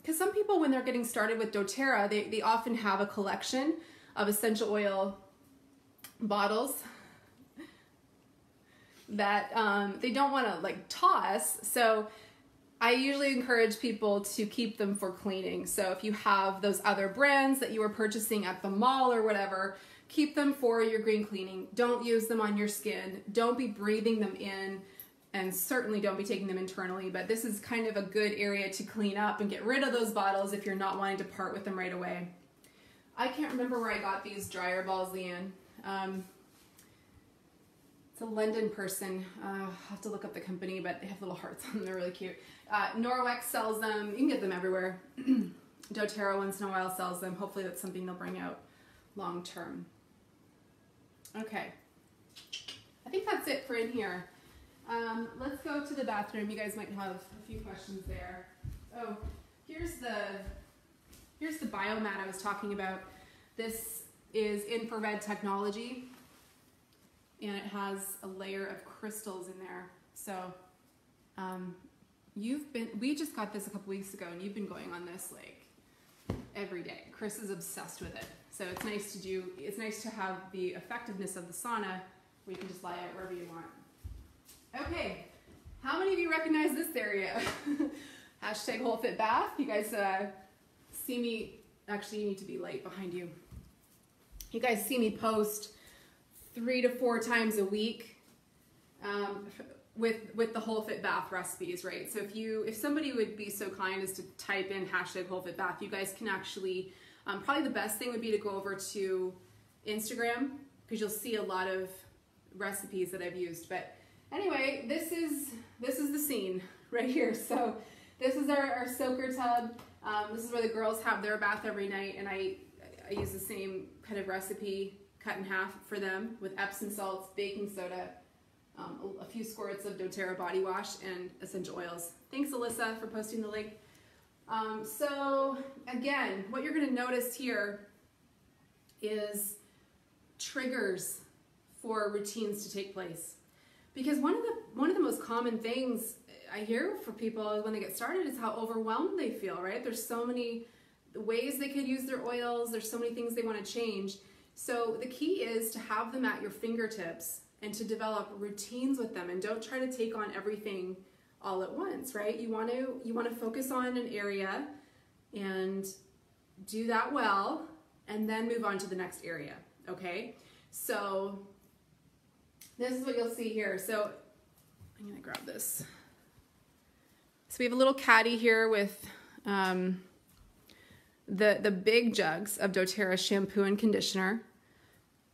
S1: because some people, when they're getting started with doTERRA, they often have a collection of essential oil bottles that they don't want to like toss. So I usually encourage people to keep them for cleaning. So if you have those other brands that you were purchasing at the mall or whatever, keep them for your green cleaning. Don't use them on your skin. Don't be breathing them in, and certainly don't be taking them internally. But this is kind of a good area to clean up and get rid of those bottles if you're not wanting to part with them right away. I can't remember where I got these dryer balls, Leanne. It's a London person. I'll have to look up the company, but they have little hearts on them. They're really cute. Norwex sells them. You can get them everywhere. doTERRA once in a while sells them. Hopefully that's something they'll bring out long term. Okay. I think that's it for in here. Let's go to the bathroom. You guys might have a few questions there. Oh, here's the biomat I was talking about. This is infrared technology, and it has a layer of crystals in there. So we just got this a couple weeks ago, and you've been going on this like every day. Chris is obsessed with it. So it's nice to have the effectiveness of the sauna where you can just lie out wherever you want. Okay, how many of you recognize this area? Hashtag whole fit bath. You guys see me, actually you need to be light behind you. You guys see me post 3 to 4 times a week with the whole fit bath recipes, right? So if somebody would be so kind as to type in hashtag whole fit bath, you guys can actually, probably the best thing would be to go over to Instagram, because you'll see a lot of recipes that I've used. But anyway, this is the scene right here. So this is our soaker tub. This is where the girls have their bath every night, and I use the same kind of recipe cut in half for them with Epsom salts, baking soda, a few squirts of doTERRA body wash, and essential oils. Thanks, Alyssa, for posting the link. So again, what you're going to notice here is triggers for routines to take place. Because one of the most common things I hear for people when they get started is how overwhelmed they feel, right? There's so many ways they could use their oils. There's so many things they want to change. So the key is to have them at your fingertips and to develop routines with them, and don't try to take on everything all at once, right? You want to focus on an area and do that well, and then move on to the next area, okay? So this is what you'll see here. So I'm gonna grab this. So we have a little caddy here with the big jugs of doTERRA shampoo and conditioner.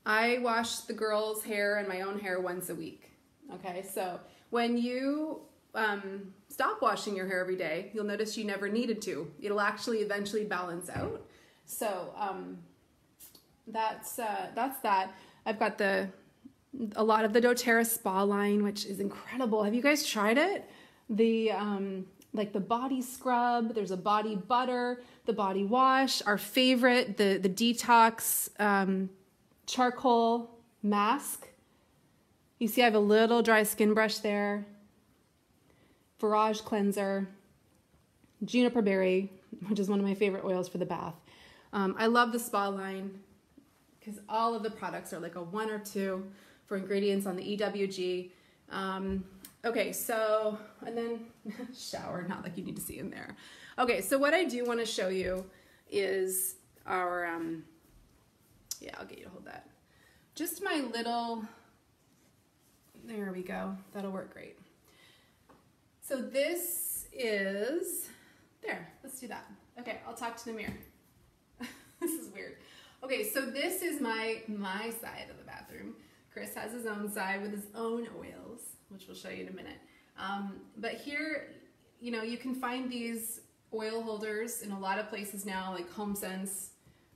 S1: I wash the girls' hair and my own hair once a week. Okay, so when you stop washing your hair every day, you'll notice you never needed to. It'll actually eventually balance out. So that's that. I've got a lot of the doTERRA Spa Line, which is incredible. Have you guys tried it? Like the body scrub, there's a body butter, the body wash, our favorite, the detox charcoal mask. You see I have a little dry skin brush there. Virage cleanser, juniper berry, which is one of my favorite oils for the bath. I love the Spa Line because all of the products are like a 1 or 2 for ingredients on the EWG. Okay, so, and then shower, not like you need to see in there. Okay, so what I do want to show you is our, yeah, I'll get you to hold that. Just my little, there we go, that'll work great. So this is, there, let's do that. Okay, I'll talk to the mirror. This is weird. Okay, so this is my side of the bathroom. Chris has his own side with his own oils, which we'll show you in a minute. But here, you know, you can find these oil holders in a lot of places now, like HomeSense,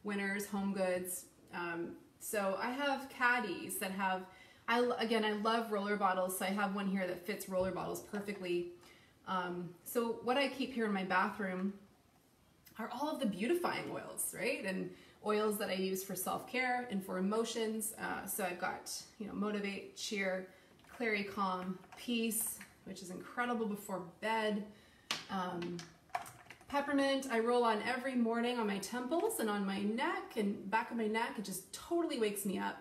S1: Winners, Home Goods. So I have caddies that have, again, I love roller bottles, so I have one here that fits roller bottles perfectly. So what I keep here in my bathroom are all of the beautifying oils, right? And oils that I use for self-care and for emotions. So I've got, you know, Motivate, Cheer, Clary, Calm, Peace, which is incredible before bed. Peppermint, I roll on every morning on my temples and on my neck and back of my neck. It just totally wakes me up.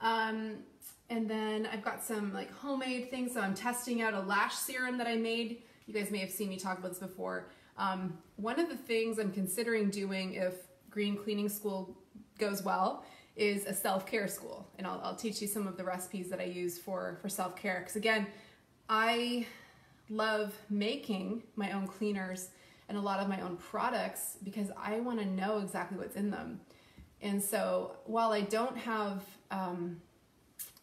S1: And then I've got some like homemade things. So I'm testing out a lash serum that I made. You guys may have seen me talk about this before. One of the things I'm considering doing if Green Cleaning School goes well is a self-care school. And I'll teach you some of the recipes that I use for self-care. Because again, I love making my own cleaners and a lot of my own products because I want to know exactly what's in them. And so while I don't have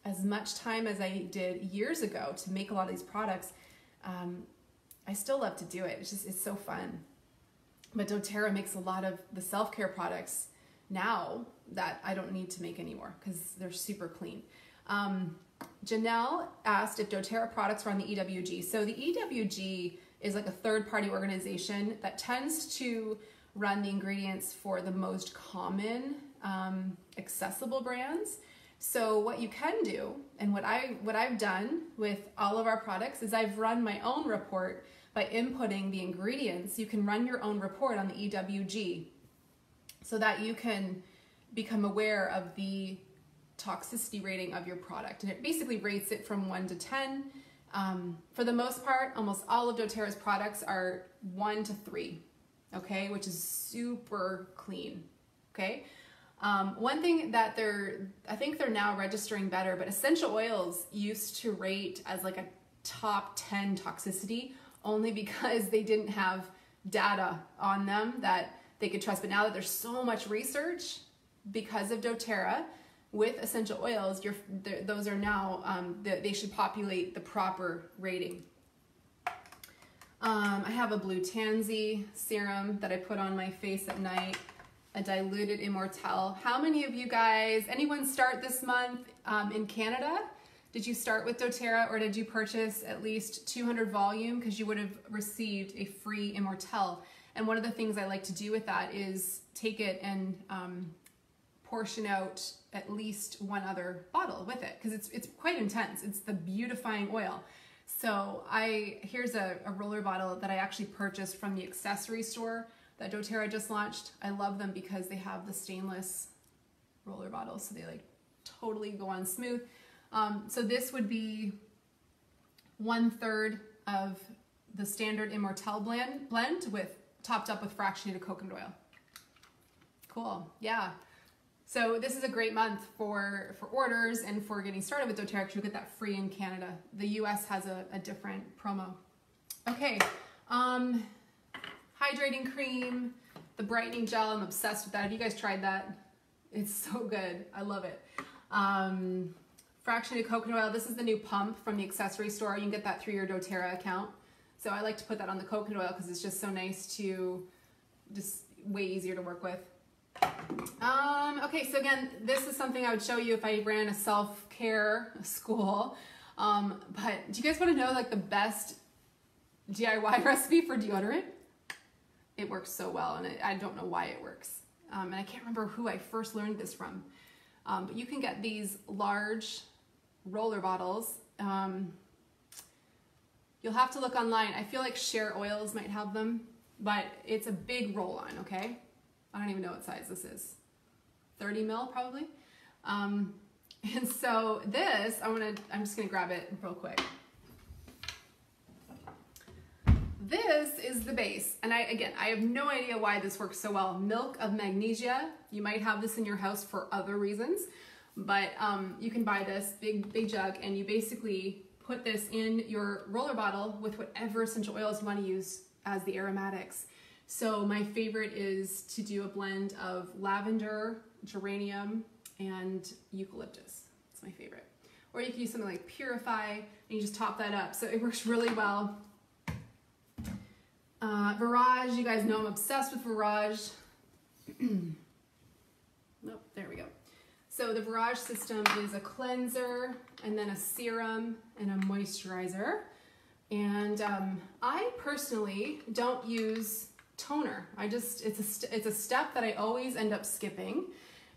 S1: as much time as I did years ago to make a lot of these products, I still love to do it. It's so fun. But Doterra makes a lot of the self-care products now that I don't need to make anymore because they're super clean. Janelle asked if Doterra products were on the EWG. So the EWG is like a third-party organization that tends to run the ingredients for the most common accessible brands. So what you can do, and what I've done with all of our products, is I've run my own report by inputting the ingredients. You can run your own report on the EWG so that you can become aware of the toxicity rating of your product. And it basically rates it from 1 to 10. For the most part, almost all of doTERRA's products are 1 to 3, okay, which is super clean, okay? One thing that I think they're now registering better, but essential oils used to rate as like a top 10 toxicity only because they didn't have data on them that they could trust. But now that there's so much research because of doTERRA with essential oils, those are now, they should populate the proper rating. I have a blue tansy serum that I put on my face at night, a diluted Immortelle. How many of you guys, anyone start this month in Canada? Did you start with doTERRA or did you purchase at least 200 volume? Because you would have received a free Immortelle. And one of the things I like to do with that is take it and portion out at least one other bottle with it because it's quite intense. It's the beautifying oil. So here's a roller bottle that I actually purchased from the accessory store that doTERRA just launched. I love them because they have the stainless roller bottles, so they like totally go on smooth. So this would be 1/3 of the standard Immortelle blend with topped up with fractionated coconut oil. Cool, yeah. So this is a great month for orders and for getting started with doTERRA because you'll get that free in Canada. The US has a different promo. Okay, hydrating cream, the brightening gel, I'm obsessed with that. Have you guys tried that? It's so good, I love it. Fractionated coconut oil, this is the new pump from the accessory store. You can get that through your doTERRA account. So I like to put that on the coconut oil because it's just so nice to, just way easier to work with. Okay, so again, this is something I would show you if I ran a self-care school. But do you guys want to know like the best DIY recipe for deodorant? It works so well, and I don't know why it works. And I can't remember who I first learned this from. But you can get these large roller bottles. You'll have to look online. I feel like Share Oils might have them. but it's a big roll-on, okay? I don't even know what size this is. 30 mil probably. And so this, I'm just gonna grab it real quick. This is the base, and I have no idea why this works so well. Milk of magnesia. You might have this in your house for other reasons, but you can buy this big jug, and you basically put this in your roller bottle with whatever essential oils you want to use as the aromatics. So my favorite is to do a blend of lavender, geranium, and eucalyptus. It's my favorite. Or you can use something like Purify, and you just top that up. So it works really well. Virage, you guys know I'm obsessed with Virage. Nope, there we go. So the Virage System is a cleanser, and then a serum, and a moisturizer. And I personally don't use toner. It's a step that I always end up skipping.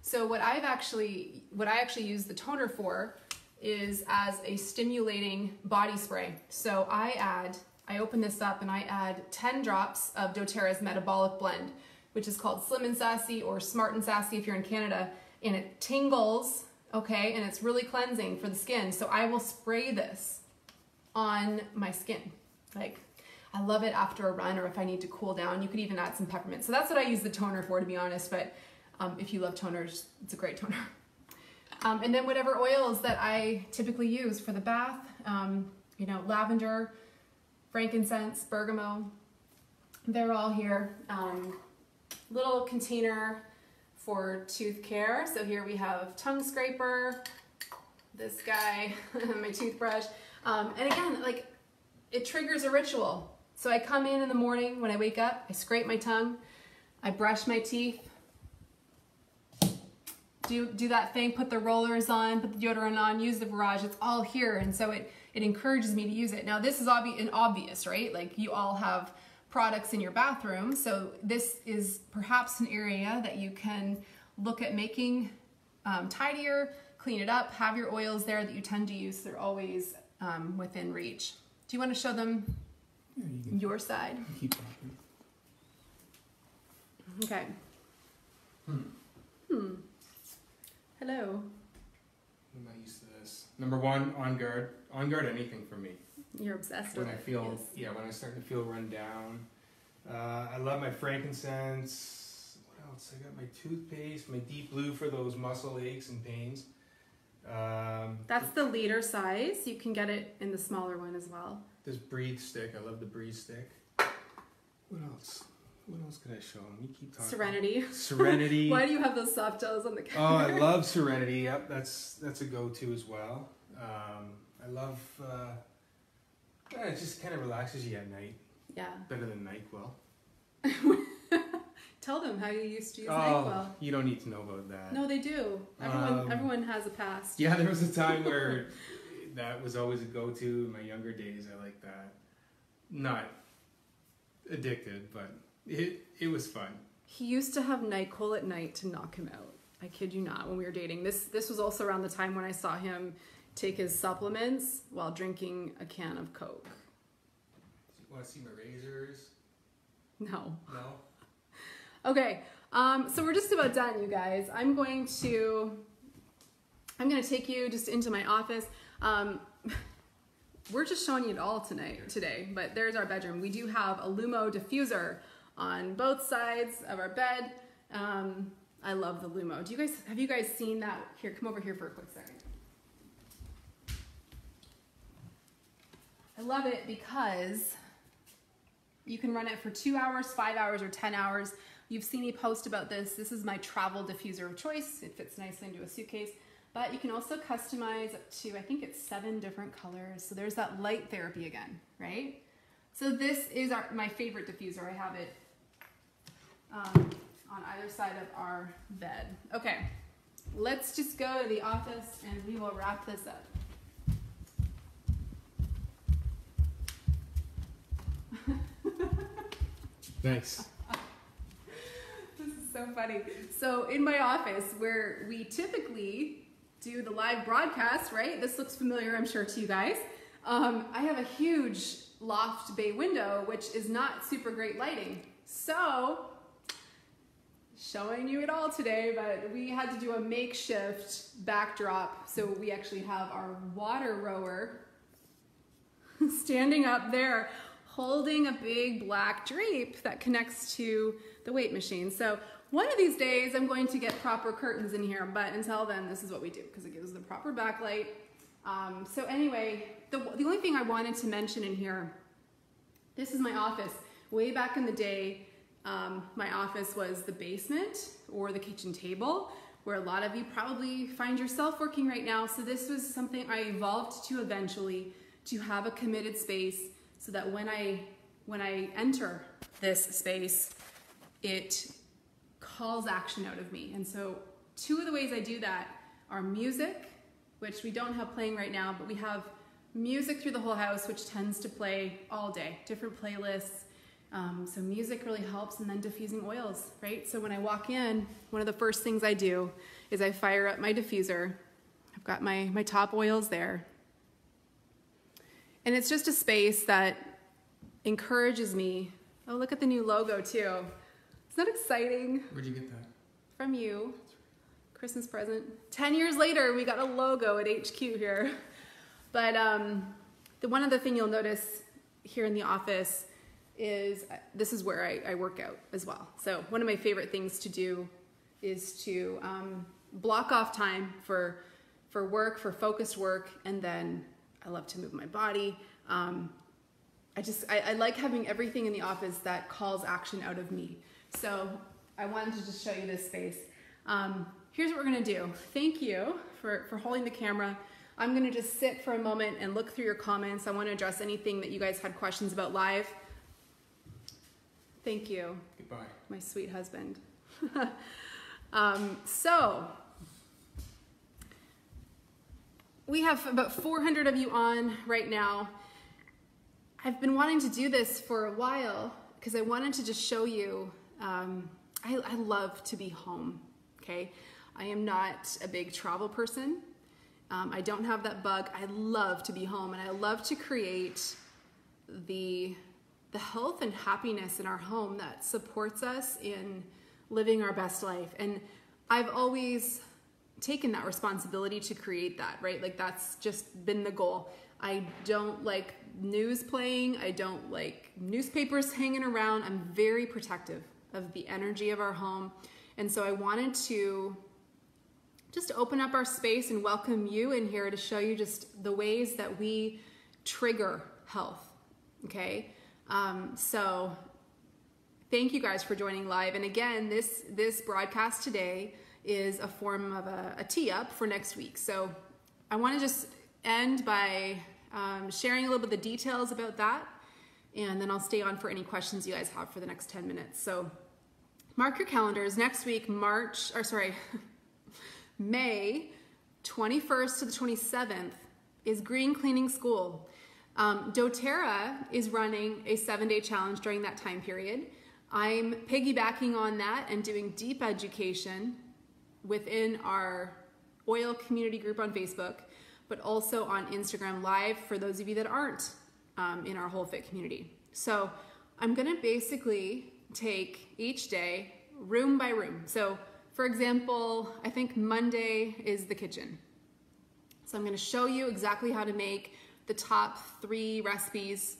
S1: So what I actually use the toner for is as a stimulating body spray. So I open this up and I add 10 drops of doTERRA's Metabolic Blend, which is called Slim and Sassy or Smart and Sassy if you're in Canada, and it tingles, okay, and it's really cleansing for the skin. So I will spray this on my skin. Like, I love it after a run or if I need to cool down. You could even add some peppermint. So that's what I use the toner for, to be honest, but if you love toners, it's a great toner. And then whatever oils that I typically use for the bath, you know, lavender, frankincense, bergamot, they're all here. Little container for tooth care. So here we have tongue scraper, this guy, my toothbrush. And again, like, it triggers a ritual. So I come in the morning when I wake up, I scrape my tongue, I brush my teeth, do that thing, put the rollers on, put the deodorant on, use the Virage. It's all here, and so it encourages me to use it. Now this is obvious, right? Like, you all have products in your bathroom, so this is perhaps an area that you can look at making tidier, clean it up, have your oils there that you tend to use. They're always within reach. Do you want to show them your side?
S2: Keep talking.
S1: Okay. Hello.
S2: I'm not used to this. Number one, on guard. On guard anything for me.
S1: You're obsessed
S2: When
S1: with
S2: I
S1: it.
S2: feel,
S1: Yes.
S2: yeah, when I start to feel run down. I love my frankincense. What else? I got my toothpaste, my deep blue for those muscle aches and pains.
S1: That's the liter size. You can get it in the smaller one as well.
S2: This breathe stick. I love the breathe stick. What else? What else could I show them? You keep talking.
S1: Serenity.
S2: Serenity.
S1: Why do you have those soft gels on the counter?
S2: Oh, I love Serenity. Yep, that's a go-to as well. I love. It just kind of relaxes you at night.
S1: Yeah.
S2: Better than NyQuil.
S1: Tell them how you used to use
S2: Oh,
S1: NyQuil.
S2: you don't need to know about that.
S1: No, they do. Everyone has a past.
S2: Yeah, there was a time where that was always a go-to in my younger days. I like that. Not addicted, but it was fun.
S1: He used to have NyQuil at night to knock him out. I kid you not, when we were dating. This was also around the time when I saw him take his supplements while drinking a can of Coke.
S2: You want to see my razors?
S1: No.
S2: No?
S1: Okay, so we're just about done, you guys. I'm going to take you just into my office. We're just showing you it all today, but there's our bedroom. We do have a Lumo diffuser on both sides of our bed. I love the Lumo. Have you guys seen that? Here, come over here for a quick second. I love it because you can run it for 2 hours, 5 hours, or 10 hours. You've seen me post about this. This is my travel diffuser of choice. It fits nicely into a suitcase, but you can also customize up to, I think it's 7 different colors. So there's that light therapy again, right? So this is my favorite diffuser. I have it on either side of our bed. Okay, let's just go to the office and we will wrap this up.
S2: Thanks.
S1: This is so funny. So in my office, where we typically do the live broadcast, right? This looks familiar, I'm sure, to you guys. I have a huge loft bay window, which is not super great lighting. So, showing you it all today, but we had to do a makeshift backdrop. So we actually have our water rower standing up there, holding a big black drape that connects to the weight machine. So one of these days I'm going to get proper curtains in here, but until then, this is what we do because it gives the proper backlight. So anyway, the only thing I wanted to mention in here, this is my office. Way back in the day, my office was the basement or the kitchen table, where a lot of you probably find yourself working right now. So this was something I evolved to eventually, to have a committed space so that when I enter this space, it calls action out of me. And so two of the ways I do that are music, which we don't have playing right now, but we have music through the whole house, which tends to play all day, different playlists. So music really helps, and then diffusing oils, right? So when I walk in, one of the first things I do is I fire up my diffuser. I've got my top oils there. And it's just a space that encourages me. Oh, look at the new logo too. Isn't that exciting?
S2: Where'd you get that?
S1: From you. Christmas present. 10 years later, we got a logo at HQ here. But the one other thing you'll notice here in the office is this is where I work out as well. So one of my favorite things to do is to block off time for work, for focused work, and then I love to move my body. I like having everything in the office that calls action out of me. So I wanted to just show you this space. Here's what we're gonna do. Thank you for holding the camera. I'm gonna just sit for a moment and look through your comments. I wanna address anything that you guys had questions about live. Thank you.
S2: Goodbye.
S1: My sweet husband. So, we have about 400 of you on right now. I've been wanting to do this for a while because I wanted to just show you, I love to be home, okay? I am not a big travel person. I don't have that bug. I love to be home, and I love to create the health and happiness in our home that supports us in living our best life. And I've always taken that responsibility to create that, right? Like that's just been the goal. I don't like news playing. I don't like newspapers hanging around. I'm very protective of the energy of our home. And so I wanted to just open up our space and welcome you in here to show you just the ways that we trigger health, okay? So thank you guys for joining live. And again, this broadcast today is a form of a tee-up for next week. So I want to just end by sharing a little bit of the details about that, and then I'll stay on for any questions you guys have for the next 10 minutes. So mark your calendars. Next week, May 21st to the 27th is Green Cleaning School. Doterra is running a 7-day challenge during that time period. I'm piggybacking on that and doing deep education within our oil community group on Facebook, but also on Instagram Live for those of you that aren't in our Whole Fit community. So I'm gonna basically take each day room by room. So for example, I think Monday is the kitchen. So I'm gonna show you exactly how to make the top 3 recipes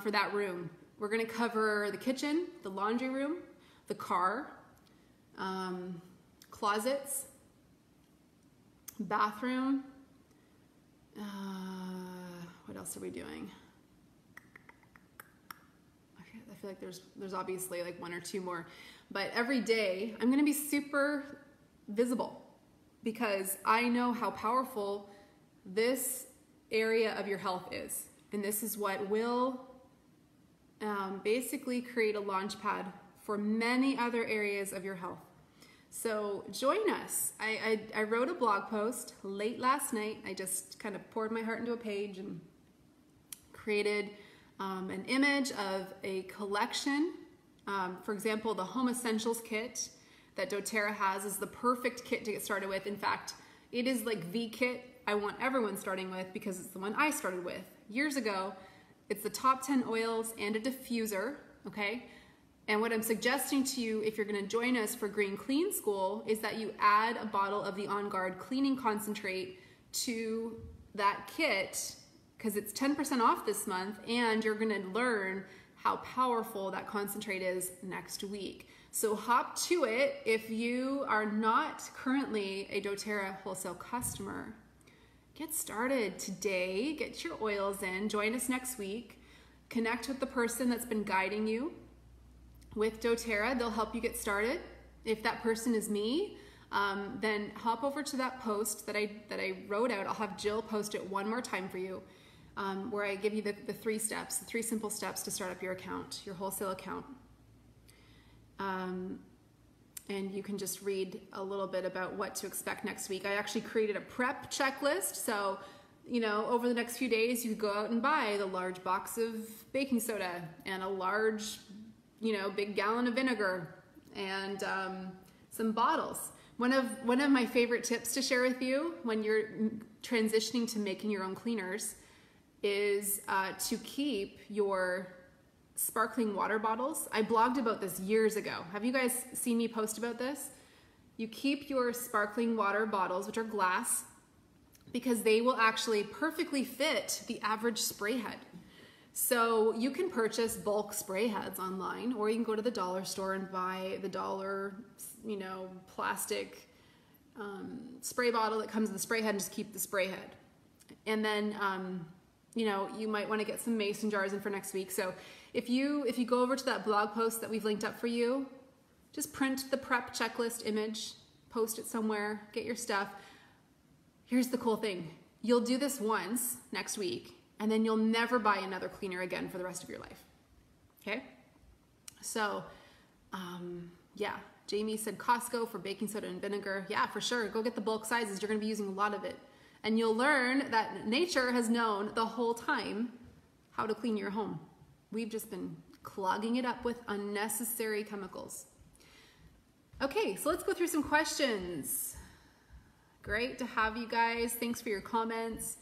S1: for that room. We're gonna cover the kitchen, the laundry room, the car, closets, bathroom. What else are we doing? I feel like there's obviously like 1 or 2 more, but every day I'm gonna be super visible because I know how powerful this area of your health is. And this is what will basically create a launch pad for many other areas of your health. So join us. I wrote a blog post late last night. I just kind of poured my heart into a page and created an image of a collection. For example, the Home Essentials kit that doTERRA has is the perfect kit to get started with. In fact, it is like the kit I want everyone starting with because it's the one I started with years ago. It's the top 10 oils and a diffuser, okay? And what I'm suggesting to you, if you're going to join us for Green Clean School, is that you add a bottle of the On Guard cleaning concentrate to that kit, because it's 10% off this month, and you're going to learn how powerful that concentrate is next week. So hop to it. If you are not currently a doTERRA wholesale customer, get started today, get your oils in, join us next week, connect with the person that's been guiding you with doTERRA. They'll help you get started. If that person is me, then hop over to that post that I wrote out. I'll have Jill post it one more time for you, where I give you the 3 steps, the 3 simple steps to start up your account, your wholesale account. And you can just read a little bit about what to expect next week. I actually created a prep checklist. So, you know, over the next few days, you could go out and buy the large box of baking soda and a large, you know, big gallon of vinegar and some bottles. One of my favorite tips to share with you when you're transitioning to making your own cleaners is to keep your sparkling water bottles. I blogged about this years ago. Have you guys seen me post about this? You keep your sparkling water bottles, which are glass, because they will actually perfectly fit the average spray head. So you can purchase bulk spray heads online, or you can go to the dollar store and buy the dollar, you know, plastic spray bottle that comes with the spray head and just keep the spray head. And then, you know, you might want to get some mason jars in for next week. So if you go over to that blog post that we've linked up for you, just print the prep checklist image, post it somewhere, get your stuff. Here's the cool thing. You'll do this once next week, and then you'll never buy another cleaner again for the rest of your life. Okay? So, yeah, Jamie said Costco for baking soda and vinegar. Yeah, for sure. Go get the bulk sizes. You're going to be using a lot of it. And you'll learn that nature has known the whole time how to clean your home. We've just been clogging it up with unnecessary chemicals. Okay, so let's go through some questions. Great to have you guys. Thanks for your comments.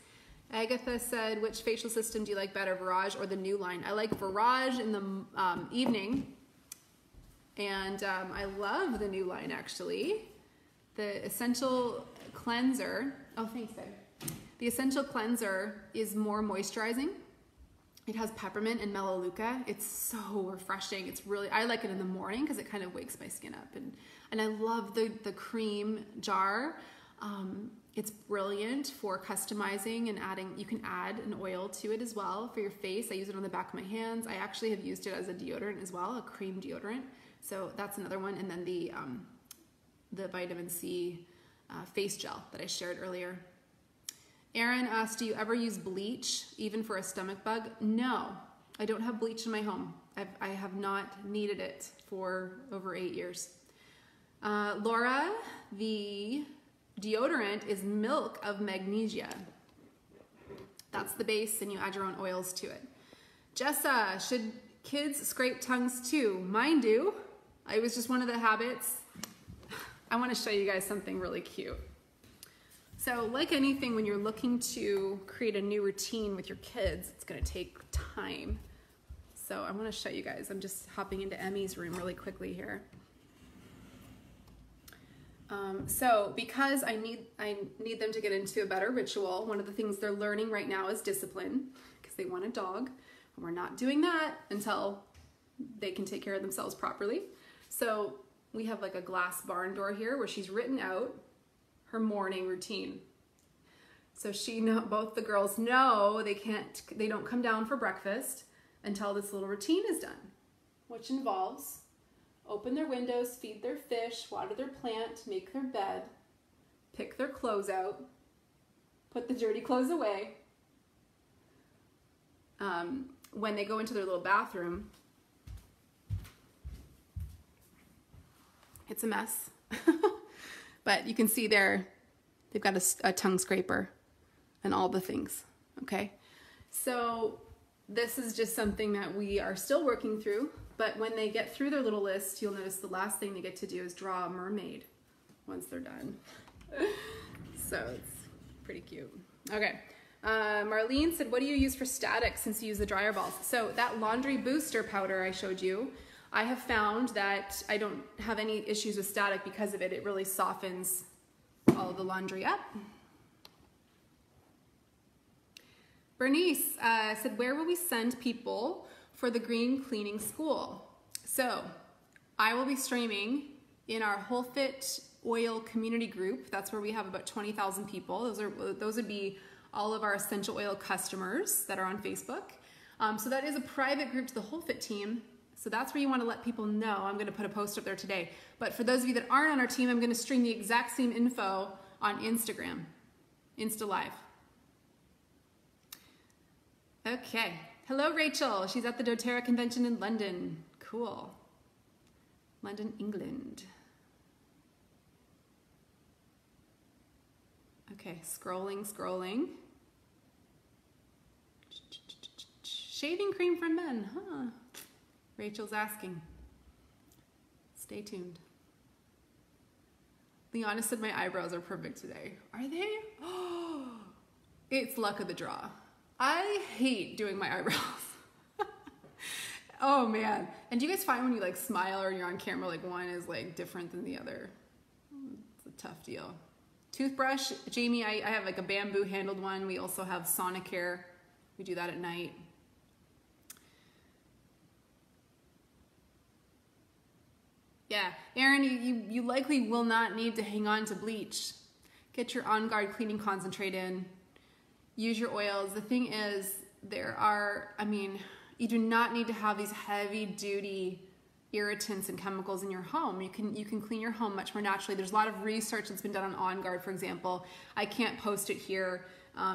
S1: Agatha said, which facial system do you like better, Virage or the new line? I like Virage in the evening, and I love the new line actually. The Essential Cleanser, oh thanks babe. The Essential Cleanser is more moisturizing. It has peppermint and melaleuca. It's so refreshing. It's really, I like it in the morning because it kind of wakes my skin up. And I love the cream jar. It's brilliant for customizing and adding. You can add an oil to it as well for your face. I use it on the back of my hands. I actually have used it as a deodorant as well, a cream deodorant. So that's another one. And then the vitamin C face gel that I shared earlier. Aaron asked, do you ever use bleach even for a stomach bug? No, I don't have bleach in my home. I have not needed it for over 8 years. Laura, the deodorant is milk of magnesia. That's the base, and you add your own oils to it. Jessa, should kids scrape tongues too? Mine do. It was just one of the habits. I want to show you guys something really cute. So like anything, when you're looking to create a new routine with your kids, it's going to take time. So I want to show you guys. I'm just hopping into Emmy's room really quickly here. So because I need them to get into a better ritual, one of the things they're learning right now is discipline, because they want a dog. And we're not doing that until they can take care of themselves properly. So we have like a glass barn door here where she's written out her morning routine. So both the girls know they don't come down for breakfast until this little routine is done, which involves open their windows, feed their fish, water their plant, make their bed, pick their clothes out, put the dirty clothes away. When they go into their little bathroom, it's a mess. But you can see there, they've got a tongue scraper and all the things, okay? So this is just something that we are still working through, but when they get through their little list, you'll notice the last thing they get to do is draw a mermaid once they're done. So it's pretty cute. Okay, Marlene said, what do you use for static since you use the dryer balls? So that laundry booster powder I showed you, I have found that I don't have any issues with static because of it. It really softens all of the laundry up. Bernice said, where will we send people for the green cleaning school? So I will be streaming in our Whole Fit Oil community group. That's where we have about 20,000 people. Those would be all of our essential oil customers that are on Facebook. So that is a private group to the Whole Fit team. So that's where you want to let people know. I'm going to put a post up there today. But for those of you that aren't on our team, I'm going to stream the exact same info on Instagram, Insta Live. Okay. Hello, Rachel. She's at the Doterra convention in London. Cool. London, England. Okay, scrolling. Shaving cream for men, huh? Rachel's asking. Stay tuned. Liana said my eyebrows are perfect today. Are they? Oh, it's luck of the draw. I hate doing my eyebrows. Oh man. And do you guys find when you like smile or you're on camera, like one is like different than the other? It's a tough deal. Toothbrush, Jamie, I have like a bamboo handled one. We also have Sauna Care. We do that at night. Yeah, Erin, you likely will not need to hang on to bleach. Get your On Guard cleaning concentrate in. Use your oils. The thing is, you do not need to have these heavy duty irritants and chemicals in your home. You can clean your home much more naturally. There's a lot of research that's been done on Guard, for example. I can't post it here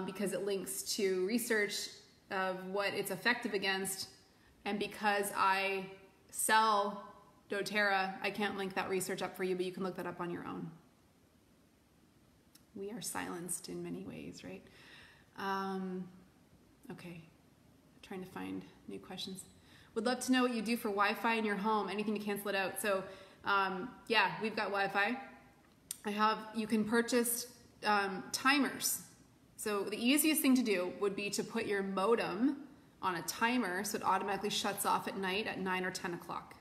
S1: because it links to research of what it's effective against, and because I sell Doterra, I can't link that research up for you, but you can look that up on your own. We are silenced in many ways, right? Okay, trying to find new questions. Would love to know what you do for Wi-Fi in your home, anything to cancel it out. So yeah, we've got Wi-Fi. You can purchase timers. So the easiest thing to do would be to put your modem on a timer so it automatically shuts off at night at 9 or 10 o'clock.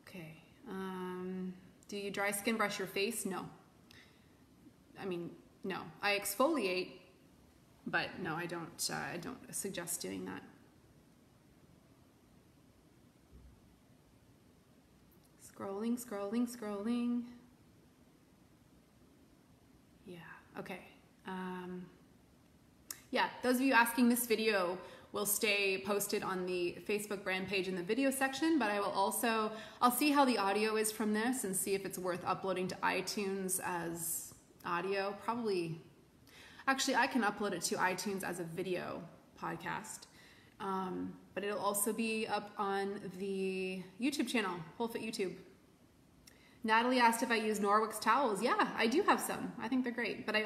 S1: Okay. Do you dry skin brush your face? No. No. I exfoliate, but no, I don't suggest doing that. Scrolling. Yeah, okay. Yeah, those of you asking, this video will stay posted on the Facebook brand page in the video section, but I'll see how the audio is from this and see if it's worth uploading to iTunes as audio. Probably, actually I can upload it to iTunes as a video podcast, but it'll also be up on the YouTube channel, Whole Fit YouTube. Natalie asked if I use Norwex towels. Yeah, I do have some. I think they're great, but I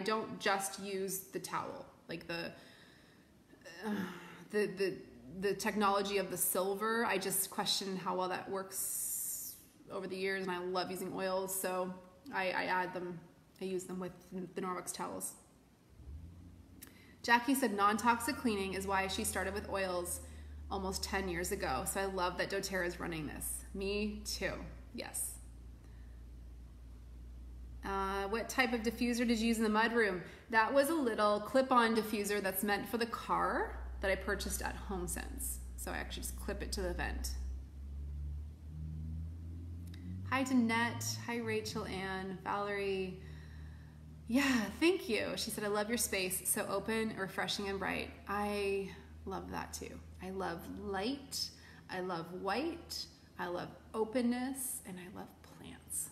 S1: don't just use the towel, like the technology of the silver. I just question how well that works over the years, and I love using oils, so I add them. I use them with the Norwex towels. Jackie said non-toxic cleaning is why she started with oils almost 10 years ago. So I love that doTERRA is running this. Me too. Yes. What type of diffuser did you use in the mudroom? That was a little clip-on diffuser that's meant for the car that I purchased at HomeSense. So I actually just clip it to the vent. Hi Danette, hi Rachel Ann, Valerie. Yeah, thank you. She said, I love your space, so open, refreshing, and bright. I love that too. I love light, I love white, I love openness, and I love plants.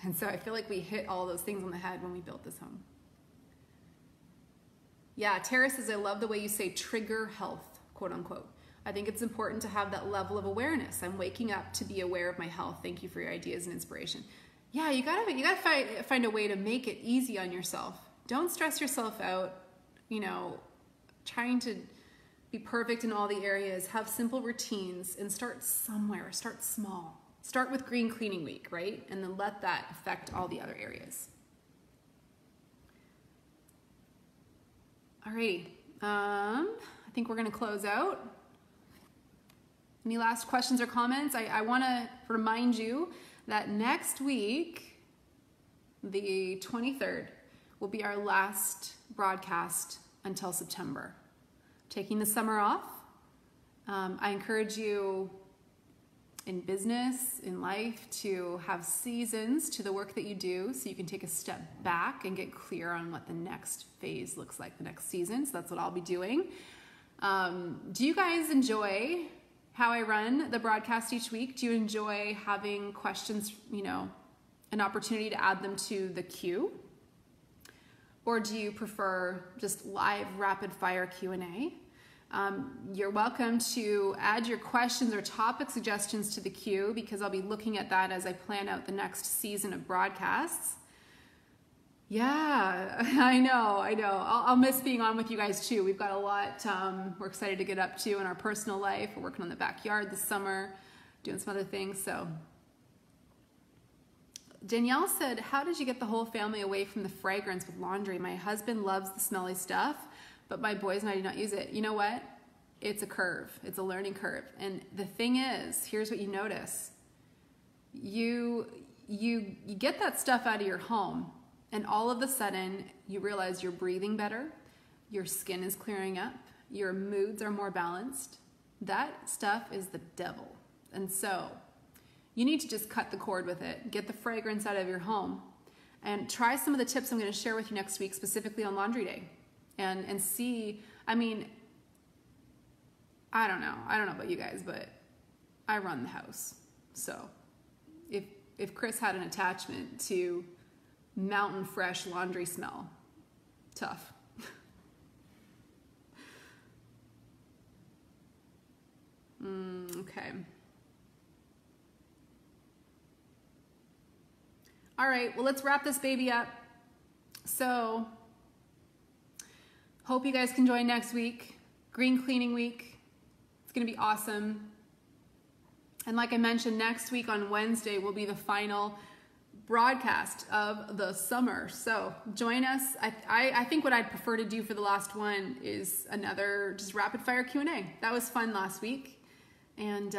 S1: And so I feel like we hit all those things on the head when we built this home. Yeah, Tara says, I love the way you say trigger health, quote unquote. I think it's important to have that level of awareness. I'm waking up to be aware of my health. Thank you for your ideas and inspiration. Yeah, you gotta find a way to make it easy on yourself. Don't stress yourself out, trying to be perfect in all the areas. Have simple routines and start somewhere, start small. Start with Green Cleaning Week, right? And then let that affect all the other areas. Alrighty, I think we're gonna close out. Any last questions or comments? I wanna remind you that next week, the 23rd, will be our last broadcast until September. Taking the summer off. I encourage you in business, in life, to have seasons to the work that you do so you can take a step back and get clear on what the next phase looks like, the next season. So that's what I'll be doing. Do you guys enjoy how I run the broadcast each week? Do you enjoy having questions, you know, an opportunity to add them to the queue? Or do you prefer just live rapid fire Q&A? You're welcome to add your questions or topic suggestions to the queue because I'll be looking at that as I plan out the next season of broadcasts. Yeah, I know. I'll miss being on with you guys too. We've got a lot we're excited to get up to in our personal life. We're working on the backyard this summer, doing some other things. So Danielle said, how did you get the whole family away from the fragrance with laundry? My husband loves the smelly stuff, but my boys and I do not use it. You know what? It's a curve. It's a learning curve. And the thing is, here's what you notice. You get that stuff out of your home, and all of a sudden you realize you're breathing better, your skin is clearing up, your moods are more balanced. That stuff is the devil. And so you need to just cut the cord with it. Get the fragrance out of your home and try some of the tips I'm going to share with you next week, specifically on laundry day. And see, I mean, I don't know about you guys, but I run the house. So if Chris had an attachment to mountain fresh laundry smell, tough. Okay. All right, well, let's wrap this baby up. So, hope you guys can join next week, Green Cleaning Week. It's gonna be awesome. And like I mentioned, next week on Wednesday will be the final broadcast of the summer. So join us. I think what I'd prefer to do for the last one is another just rapid fire Q&A. That was fun last week. And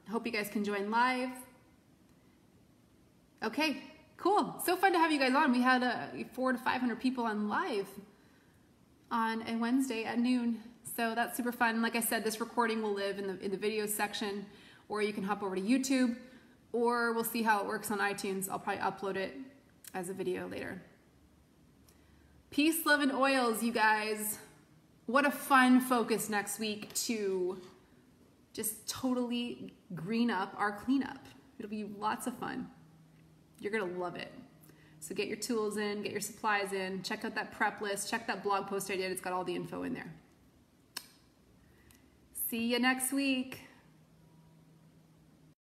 S1: hope you guys can join live. Okay, cool. So fun to have you guys on. We had 400 to 500 people on live on a Wednesday at noon. So that's super fun. Like I said, this recording will live in the video section, or you can hop over to YouTube, or we'll see how it works on iTunes. I'll probably upload it as a video later. Peace, love, and oils, you guys. What a fun focus next week to just totally green up our cleanup. It'll be lots of fun. You're gonna love it. So get your tools in, get your supplies in, check out that prep list, check that blog post I did. It's got all the info in there. See you next week.